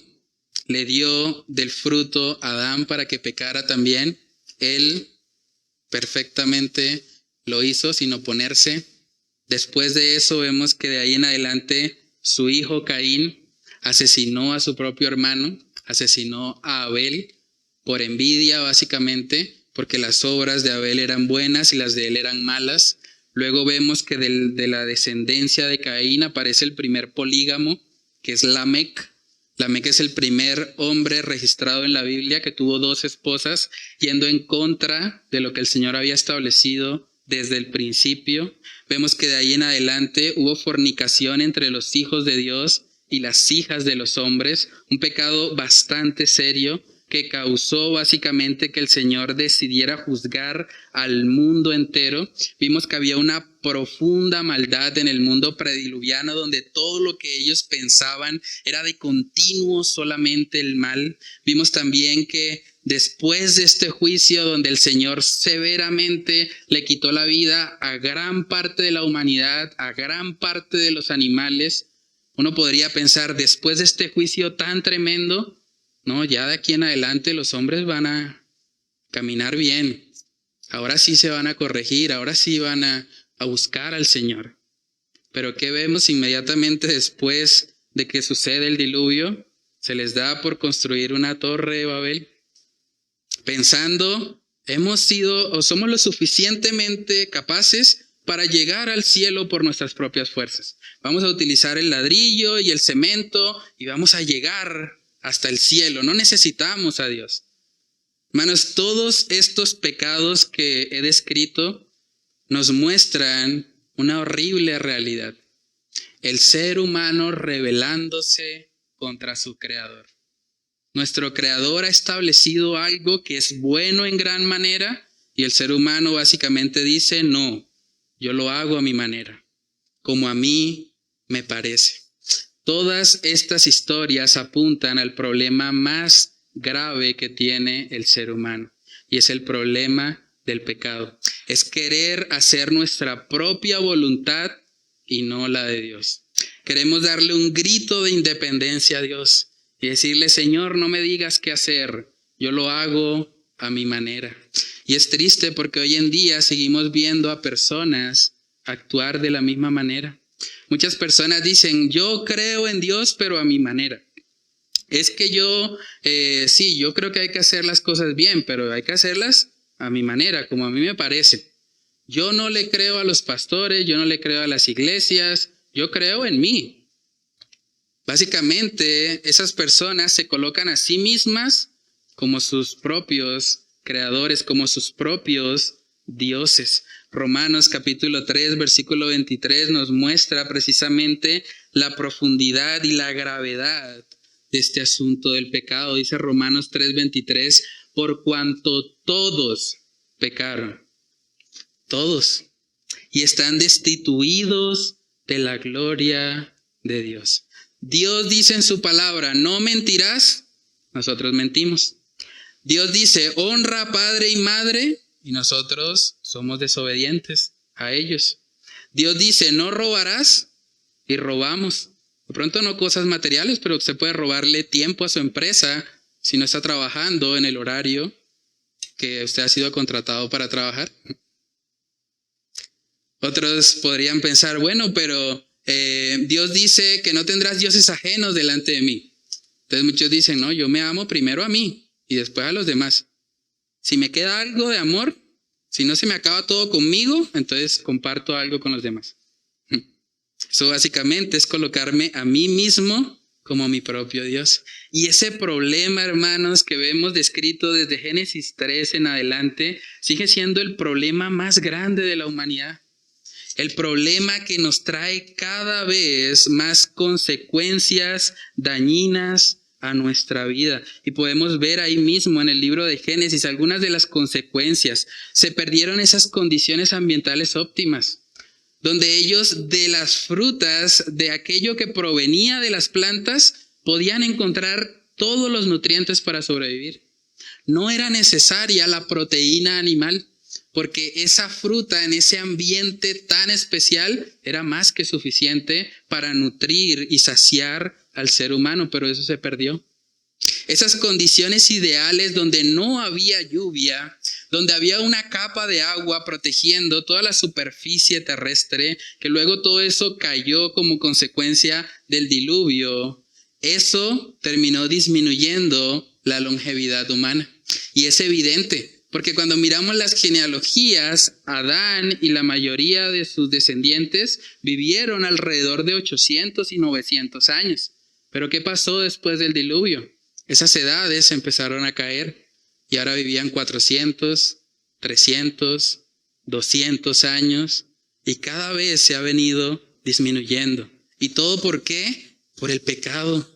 A: le dio del fruto a Adán para que pecara también. Él perfectamente lo hizo sin oponerse. Después de eso vemos que de ahí en adelante su hijo Caín asesinó a su propio hermano, asesinó a Abel por envidia básicamente, porque las obras de Abel eran buenas y las de él eran malas. Luego vemos que de la descendencia de Caín aparece el primer polígamo, que es Lamec. Lamec es el primer hombre registrado en la Biblia que tuvo 2 esposas, yendo en contra de lo que el Señor había establecido desde el principio. Vemos que de ahí en adelante hubo fornicación entre los hijos de Dios y las hijas de los hombres, un pecado bastante serio que causó básicamente que el Señor decidiera juzgar al mundo entero. Vimos que había una profunda maldad en el mundo prediluviano, donde todo lo que ellos pensaban era de continuo solamente el mal. Vimos también que después de este juicio, donde el Señor severamente le quitó la vida a gran parte de la humanidad, a gran parte de los animales, uno podría pensar, después de este juicio tan tremendo, no, ya de aquí en adelante los hombres van a caminar bien. Ahora sí se van a corregir, ahora sí van a buscar al Señor. Pero ¿qué vemos inmediatamente después de que sucede el diluvio? Se les da por construir una torre de Babel, pensando, hemos sido o somos lo suficientemente capaces para llegar al cielo por nuestras propias fuerzas. Vamos a utilizar el ladrillo y el cemento y vamos a llegar hasta el cielo. No necesitamos a Dios. Hermanos, todos estos pecados que he descrito nos muestran una horrible realidad. El ser humano rebelándose contra su Creador. Nuestro Creador ha establecido algo que es bueno en gran manera y el ser humano básicamente dice, no, yo lo hago a mi manera, como a mí me parece. Todas estas historias apuntan al problema más grave que tiene el ser humano, y es el problema del pecado. Es querer hacer nuestra propia voluntad y no la de Dios. Queremos darle un grito de independencia a Dios y decirle, Señor, no me digas qué hacer, yo lo hago a mi manera. Y es triste porque hoy en día seguimos viendo a personas actuar de la misma manera. Muchas personas dicen, yo creo en Dios, pero a mi manera. Es que yo creo que hay que hacer las cosas bien, pero hay que hacerlas a mi manera, como a mí me parece. Yo no le creo a los pastores, yo no le creo a las iglesias, yo creo en mí. Básicamente, esas personas se colocan a sí mismas como sus propios creadores, como sus propios dioses. Romanos capítulo 3, versículo 23 nos muestra precisamente la profundidad y la gravedad de este asunto del pecado. Dice Romanos 3:23, por cuanto todos pecaron, todos, y están destituidos de la gloria de Dios. Dios dice en su palabra, no mentirás, nosotros mentimos. Dios dice, honra a padre y madre, y nosotros somos desobedientes a ellos. Dios dice, no robarás, y robamos. De pronto no cosas materiales, pero usted puede robarle tiempo a su empresa si no está trabajando en el horario que usted ha sido contratado para trabajar. Otros podrían pensar, bueno, pero Dios dice que no tendrás dioses ajenos delante de mí. Entonces muchos dicen, no, yo me amo primero a mí y después a los demás. Si me queda algo de amor, si no se me acaba todo conmigo, entonces comparto algo con los demás. Eso básicamente es colocarme a mí mismo como mi propio Dios. Y ese problema, hermanos, que vemos descrito desde Génesis 3 en adelante, sigue siendo el problema más grande de la humanidad. El problema que nos trae cada vez más consecuencias dañinas a nuestra vida. Y podemos ver ahí mismo en el libro de Génesis algunas de las consecuencias. Se perdieron esas condiciones ambientales óptimas, donde ellos de las frutas, de aquello que provenía de las plantas, podían encontrar todos los nutrientes para sobrevivir. No era necesaria la proteína animal, porque esa fruta en ese ambiente tan especial era más que suficiente para nutrir y saciar al ser humano, pero eso se perdió. Esas condiciones ideales donde no había lluvia, donde había una capa de agua protegiendo toda la superficie terrestre, que luego todo eso cayó como consecuencia del diluvio, eso terminó disminuyendo la longevidad humana. Y es evidente, porque cuando miramos las genealogías, Adán y la mayoría de sus descendientes vivieron alrededor de 800 y 900 años. Pero ¿qué pasó después del diluvio? Esas edades empezaron a caer y ahora vivían 400, 300, 200 años y cada vez se ha venido disminuyendo. ¿Y todo por qué? Por el pecado.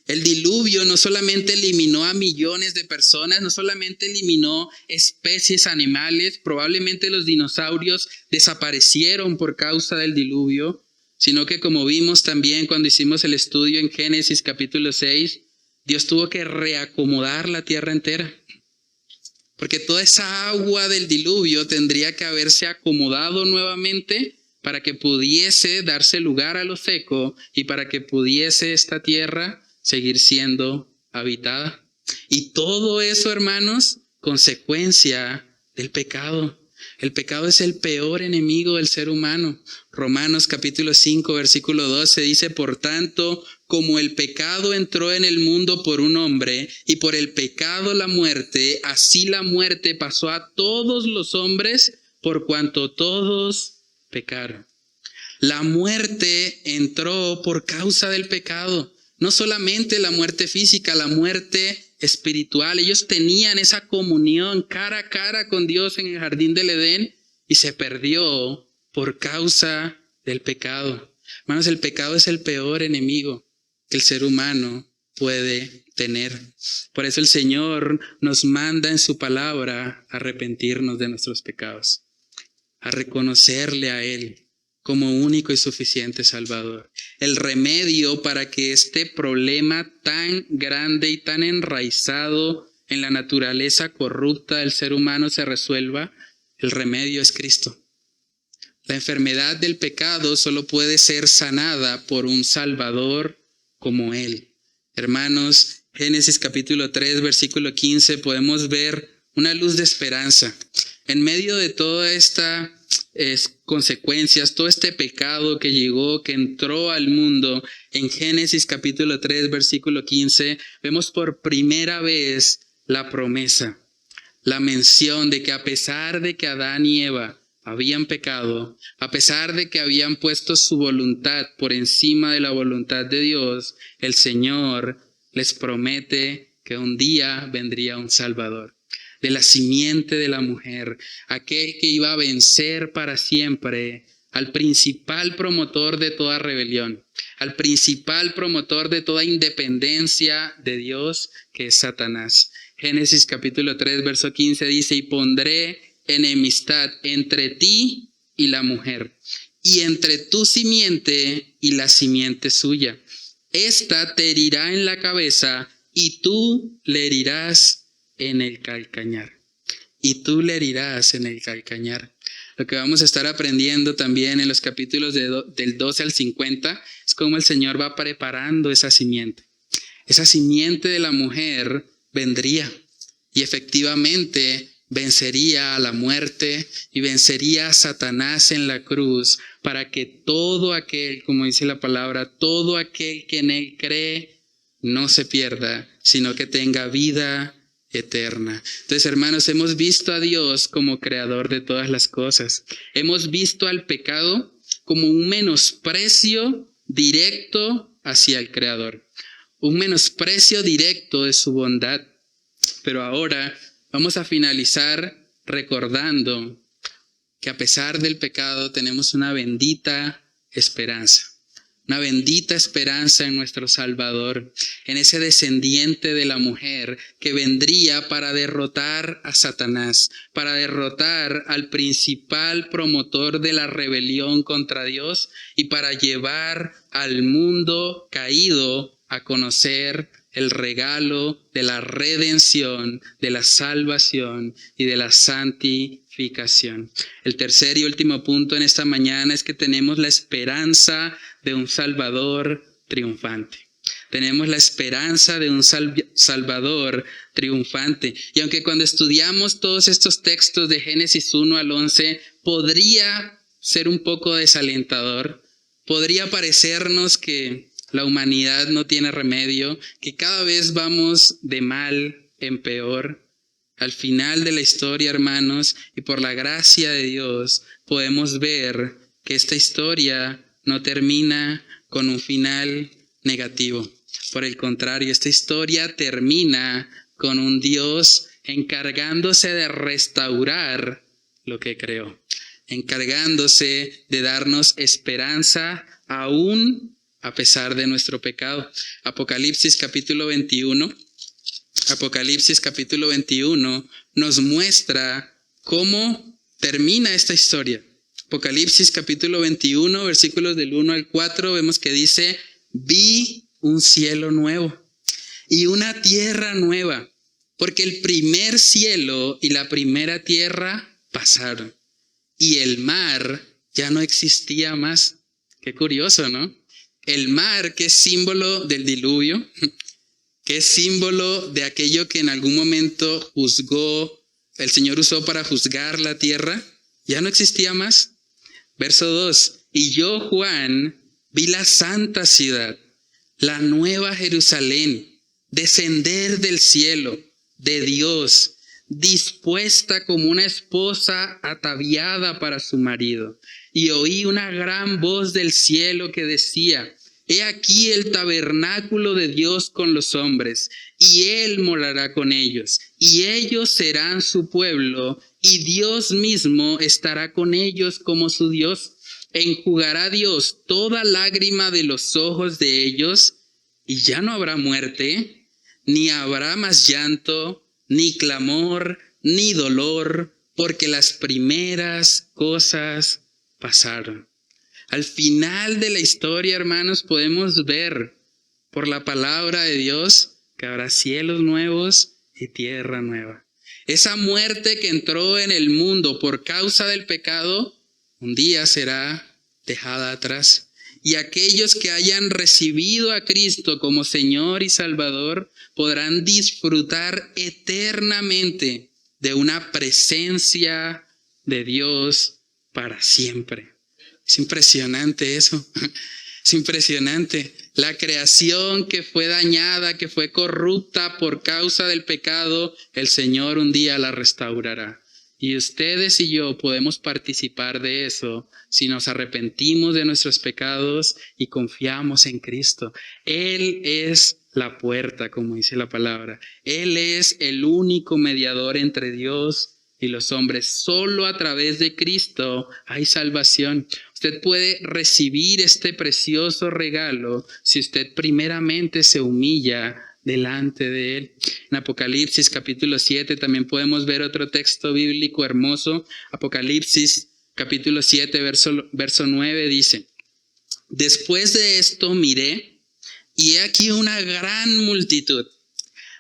A: El diluvio no solamente eliminó a millones de personas, no solamente eliminó especies animales, probablemente los dinosaurios desaparecieron por causa del diluvio, sino que como vimos también cuando hicimos el estudio en Génesis capítulo 6, Dios tuvo que reacomodar la tierra entera. Porque toda esa agua del diluvio tendría que haberse acomodado nuevamente para que pudiese darse lugar a lo seco y para que pudiese esta tierra seguir siendo habitada. Y todo eso, hermanos, consecuencia del pecado. El pecado es el peor enemigo del ser humano. Romanos capítulo 5, versículo 12 dice, por tanto, como el pecado entró en el mundo por un hombre, y por el pecado la muerte, así la muerte pasó a todos los hombres, por cuanto todos pecaron. La muerte entró por causa del pecado. No solamente la muerte física, la muerte espiritual. Ellos tenían esa comunión cara a cara con Dios en el jardín del Edén y se perdió por causa del pecado. Hermanos, el pecado es el peor enemigo que el ser humano puede tener. Por eso el Señor nos manda en su palabra a arrepentirnos de nuestros pecados, a reconocerle a Él como único y suficiente Salvador. El remedio para que este problema tan grande y tan enraizado en la naturaleza corrupta del ser humano se resuelva, el remedio es Cristo. La enfermedad del pecado solo puede ser sanada por un Salvador como Él. Hermanos, Génesis capítulo 3, versículo 15, podemos ver una luz de esperanza. En medio de toda esta consecuencias, todo este pecado que llegó, que entró al mundo, en Génesis capítulo 3, versículo 15, vemos por primera vez la promesa, la mención de que a pesar de que Adán y Eva habían pecado, a pesar de que habían puesto su voluntad por encima de la voluntad de Dios, el Señor les promete que un día vendría un Salvador, de la simiente de la mujer, aquel que iba a vencer para siempre al principal promotor de toda rebelión, al principal promotor de toda independencia de Dios, que es Satanás. Génesis capítulo 3, verso 15 dice, y pondré enemistad entre ti y la mujer, y entre tu simiente y la simiente suya. Esta te herirá en la cabeza, y tú le herirás en el calcañar. Y tú le herirás en el calcañar. Lo que vamos a estar aprendiendo también en los capítulos del 12 al 50 es cómo el Señor va preparando esa simiente. Esa simiente de la mujer vendría y efectivamente vencería a la muerte y vencería a Satanás en la cruz para que todo aquel, como dice la palabra, todo aquel que en Él cree no se pierda, sino que tenga vida eterna. Entonces, hermanos, hemos visto a Dios como creador de todas las cosas. Hemos visto al pecado como un menosprecio directo hacia el Creador, un menosprecio directo de su bondad. Pero ahora vamos a finalizar recordando que a pesar del pecado tenemos una bendita esperanza. Una bendita esperanza en nuestro Salvador, en ese descendiente de la mujer que vendría para derrotar a Satanás, para derrotar al principal promotor de la rebelión contra Dios y para llevar al mundo caído a conocer el regalo de la redención, de la salvación y de la santificación. El tercer y último punto en esta mañana es que tenemos la esperanza de un Salvador triunfante. Tenemos la esperanza de un Salvador triunfante. Y aunque cuando estudiamos todos estos textos de Génesis 1 al 11, podría ser un poco desalentador, podría parecernos que la humanidad no tiene remedio, que cada vez vamos de mal en peor. Al final de la historia, hermanos, y por la gracia de Dios, podemos ver que esta historia no termina con un final negativo. Por el contrario, esta historia termina con un Dios encargándose de restaurar lo que creó, encargándose de darnos esperanza aún a pesar de nuestro pecado. Apocalipsis capítulo 21 nos muestra cómo termina esta historia. Apocalipsis capítulo 21, versículos del 1 al 4, vemos que dice: vi un cielo nuevo y una tierra nueva, porque el primer cielo y la primera tierra pasaron, y el mar ya no existía más. Qué curioso, ¿no? El mar, que es símbolo del diluvio, que es símbolo de aquello que en algún momento el Señor usó para juzgar la tierra, ya no existía más. Verso 2, y yo, Juan, vi la santa ciudad, la nueva Jerusalén, descender del cielo de Dios, dispuesta como una esposa ataviada para su marido. Y oí una gran voz del cielo que decía: he aquí el tabernáculo de Dios con los hombres, y Él morará con ellos, y ellos serán su pueblo, y Dios mismo estará con ellos como su Dios. Enjugará Dios toda lágrima de los ojos de ellos, y ya no habrá muerte, ni habrá más llanto, ni clamor, ni dolor, porque las primeras cosas pasaron. Al final de la historia, hermanos, podemos ver por la palabra de Dios que habrá cielos nuevos y tierra nueva. Esa muerte que entró en el mundo por causa del pecado, un día será dejada atrás. Y aquellos que hayan recibido a Cristo como Señor y Salvador podrán disfrutar eternamente de una presencia de Dios para siempre. Es impresionante eso. Es impresionante. La creación que fue dañada, que fue corrupta por causa del pecado, el Señor un día la restaurará. Y ustedes y yo podemos participar de eso si nos arrepentimos de nuestros pecados y confiamos en Cristo. Él es la puerta, como dice la palabra. Él es el único mediador entre Dios y los hombres. Solo a través de Cristo hay salvación. Usted puede recibir este precioso regalo si usted primeramente se humilla delante de Él. En Apocalipsis capítulo 7 también podemos ver otro texto bíblico hermoso. Apocalipsis capítulo 7 verso 9 dice: después de esto miré, y he aquí una gran multitud,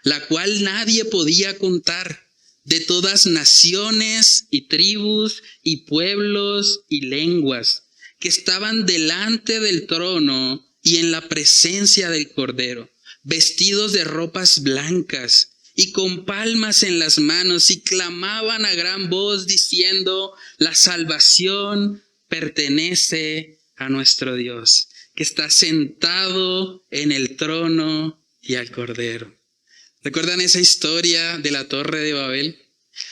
A: la cual nadie podía contar, de todas naciones y tribus y pueblos y lenguas, que estaban delante del trono y en la presencia del Cordero, vestidos de ropas blancas y con palmas en las manos, y clamaban a gran voz diciendo: la salvación pertenece a nuestro Dios, que está sentado en el trono y al Cordero. ¿Recuerdan esa historia de la Torre de Babel?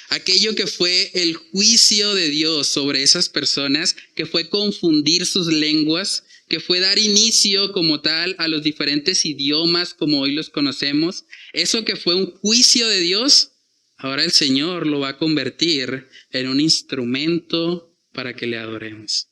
A: Aquello que fue el juicio de Dios sobre esas personas, que fue confundir sus lenguas, que fue dar inicio como tal a los diferentes idiomas como hoy los conocemos. Eso que fue un juicio de Dios, ahora el Señor lo va a convertir en un instrumento para que le adoremos.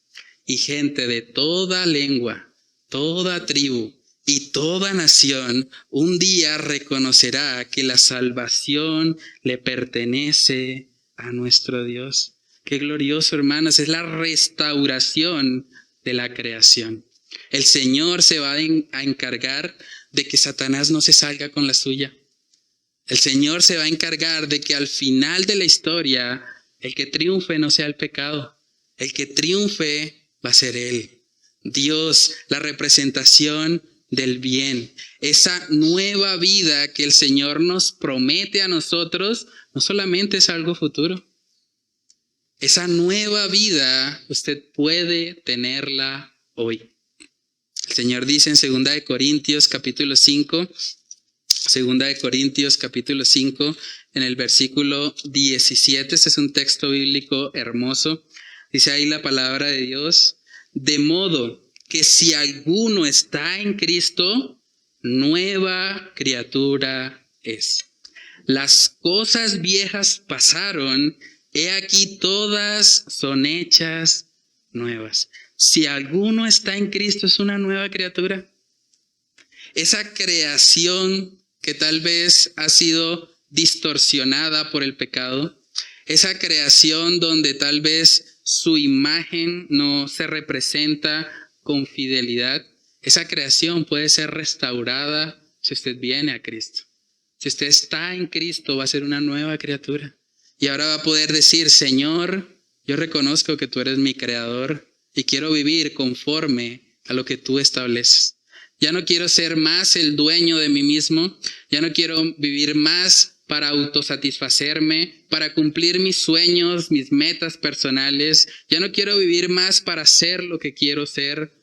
A: Y gente de toda lengua, toda tribu y toda nación un día reconocerá que la salvación le pertenece a nuestro Dios. Qué glorioso, hermanos, es la restauración de la creación. El Señor se va a encargar de que Satanás no se salga con la suya. El Señor se va a encargar de que al final de la historia el que triunfe no sea el pecado. El que triunfe va a ser Él. Dios, la representación del bien. Esa nueva vida que el Señor nos promete a nosotros no solamente es algo futuro. Esa nueva vida usted puede tenerla hoy. El Señor dice en 2 Corintios capítulo 5, en el versículo 17, este es un texto bíblico hermoso. Dice ahí la palabra de Dios: de modo que si alguno está en Cristo, nueva criatura es. Las cosas viejas pasaron, he aquí todas son hechas nuevas. Si alguno está en Cristo, es una nueva criatura. Esa creación que tal vez ha sido distorsionada por el pecado, esa creación donde tal vez su imagen no se representa con fidelidad, esa creación puede ser restaurada si usted viene a Cristo. Si usted está en Cristo, va a ser una nueva criatura. Y ahora va a poder decir, Señor, yo reconozco que tú eres mi creador y quiero vivir conforme a lo que tú estableces. Ya no quiero ser más el dueño de mí mismo. Ya no quiero vivir más para autosatisfacerme, para cumplir mis sueños, mis metas personales. Ya no quiero vivir más para ser lo que quiero ser.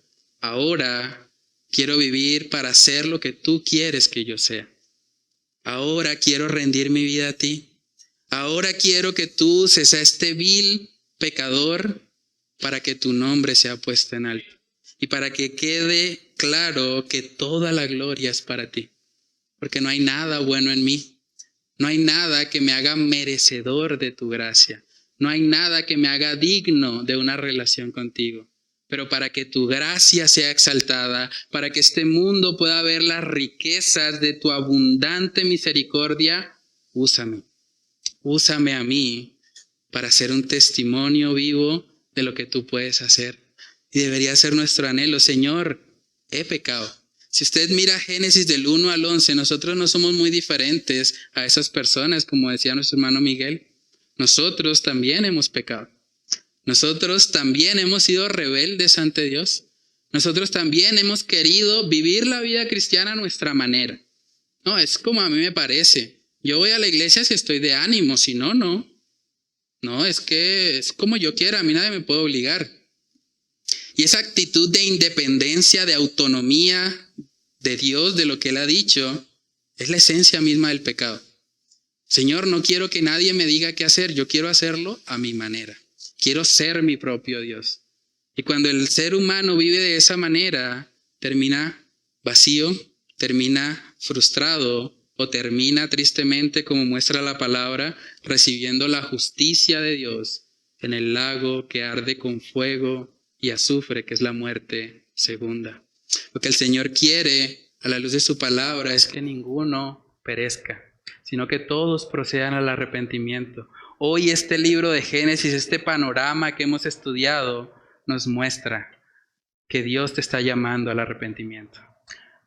A: Ahora quiero vivir para ser lo que tú quieres que yo sea. Ahora quiero rendir mi vida a ti. Ahora quiero que tú uses a este vil pecador para que tu nombre sea puesto en alto. Y para que quede claro que toda la gloria es para ti. Porque no hay nada bueno en mí. No hay nada que me haga merecedor de tu gracia. No hay nada que me haga digno de una relación contigo. Pero para que tu gracia sea exaltada, para que este mundo pueda ver las riquezas de tu abundante misericordia, úsame. Úsame a mí para ser un testimonio vivo de lo que tú puedes hacer. Y debería ser nuestro anhelo. Señor, he pecado. Si usted mira Génesis del 1 al 11, nosotros no somos muy diferentes a esas personas, como decía nuestro hermano Miguel. Nosotros también hemos pecado. Nosotros también hemos sido rebeldes ante Dios. Nosotros también hemos querido vivir la vida cristiana a nuestra manera. No, es como a mí me parece. Yo voy a la iglesia si estoy de ánimo, si no, no. No, es que es como yo quiera, a mí nadie me puede obligar. Y esa actitud de independencia, de autonomía de Dios, de lo que Él ha dicho, es la esencia misma del pecado. Señor, no quiero que nadie me diga qué hacer, yo quiero hacerlo a mi manera. Quiero ser mi propio Dios. Y cuando el ser humano vive de esa manera, termina vacío, termina frustrado o termina tristemente, como muestra la palabra, recibiendo la justicia de Dios en el lago que arde con fuego y azufre, que es la muerte segunda. Lo que el Señor quiere a la luz de su palabra es que ninguno perezca, sino que todos procedan al arrepentimiento. Hoy este libro de Génesis, este panorama que hemos estudiado, nos muestra que Dios te está llamando al arrepentimiento.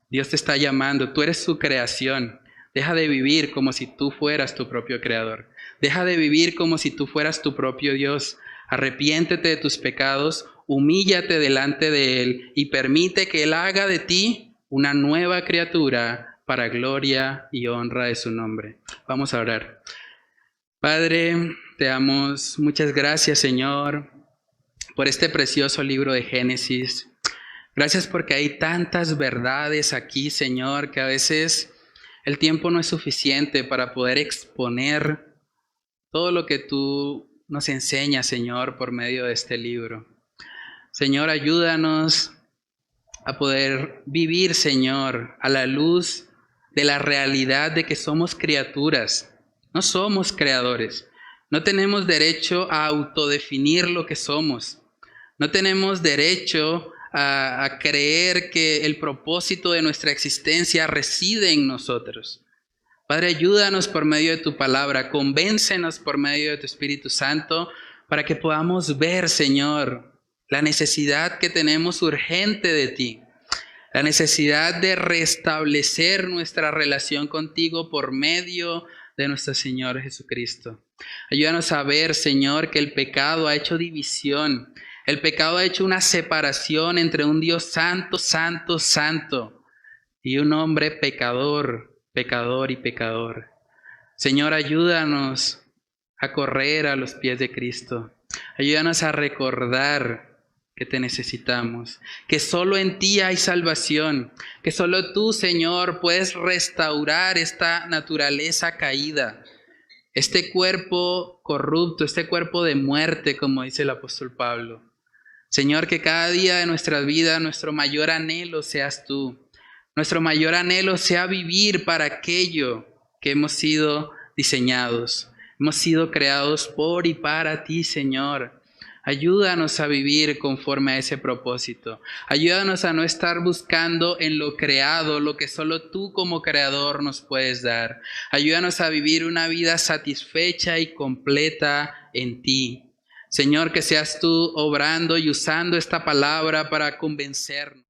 A: Dios te está llamando, tú eres su creación. Deja de vivir como si tú fueras tu propio creador. Deja de vivir como si tú fueras tu propio Dios. Arrepiéntete de tus pecados, humíllate delante de Él y permite que Él haga de ti una nueva criatura para gloria y honra de su nombre. Vamos a orar. Padre, te damos muchas gracias, Señor, por este precioso libro de Génesis. Gracias porque hay tantas verdades aquí, Señor, que a veces el tiempo no es suficiente para poder exponer todo lo que tú nos enseñas, Señor, por medio de este libro. Señor, ayúdanos a poder vivir, Señor, a la luz de la realidad de que somos criaturas. No somos creadores. No tenemos derecho a autodefinir lo que somos. No tenemos derecho a creer que el propósito de nuestra existencia reside en nosotros. Padre, ayúdanos por medio de tu palabra, convéncenos por medio de tu Espíritu Santo para que podamos ver, Señor, la necesidad que tenemos urgente de ti, la necesidad de restablecer nuestra relación contigo por medio de nuestro Señor Jesucristo. Ayúdanos a ver, Señor, que el pecado ha hecho división. El pecado ha hecho una separación entre un Dios santo, santo, santo y un hombre pecador, pecador y pecador. Señor, ayúdanos a correr a los pies de Cristo. Ayúdanos a recordar que te necesitamos, que solo en ti hay salvación, que solo tú, Señor, puedes restaurar esta naturaleza caída, este cuerpo corrupto, este cuerpo de muerte, como dice el apóstol Pablo. Señor, que cada día de nuestra vida nuestro mayor anhelo seas tú. Nuestro mayor anhelo sea vivir para aquello que hemos sido diseñados. Hemos sido creados por y para ti, Señor. Ayúdanos a vivir conforme a ese propósito. Ayúdanos a no estar buscando en lo creado lo que solo tú como creador nos puedes dar. Ayúdanos a vivir una vida satisfecha y completa en ti. Señor, que seas tú obrando y usando esta palabra para convencernos.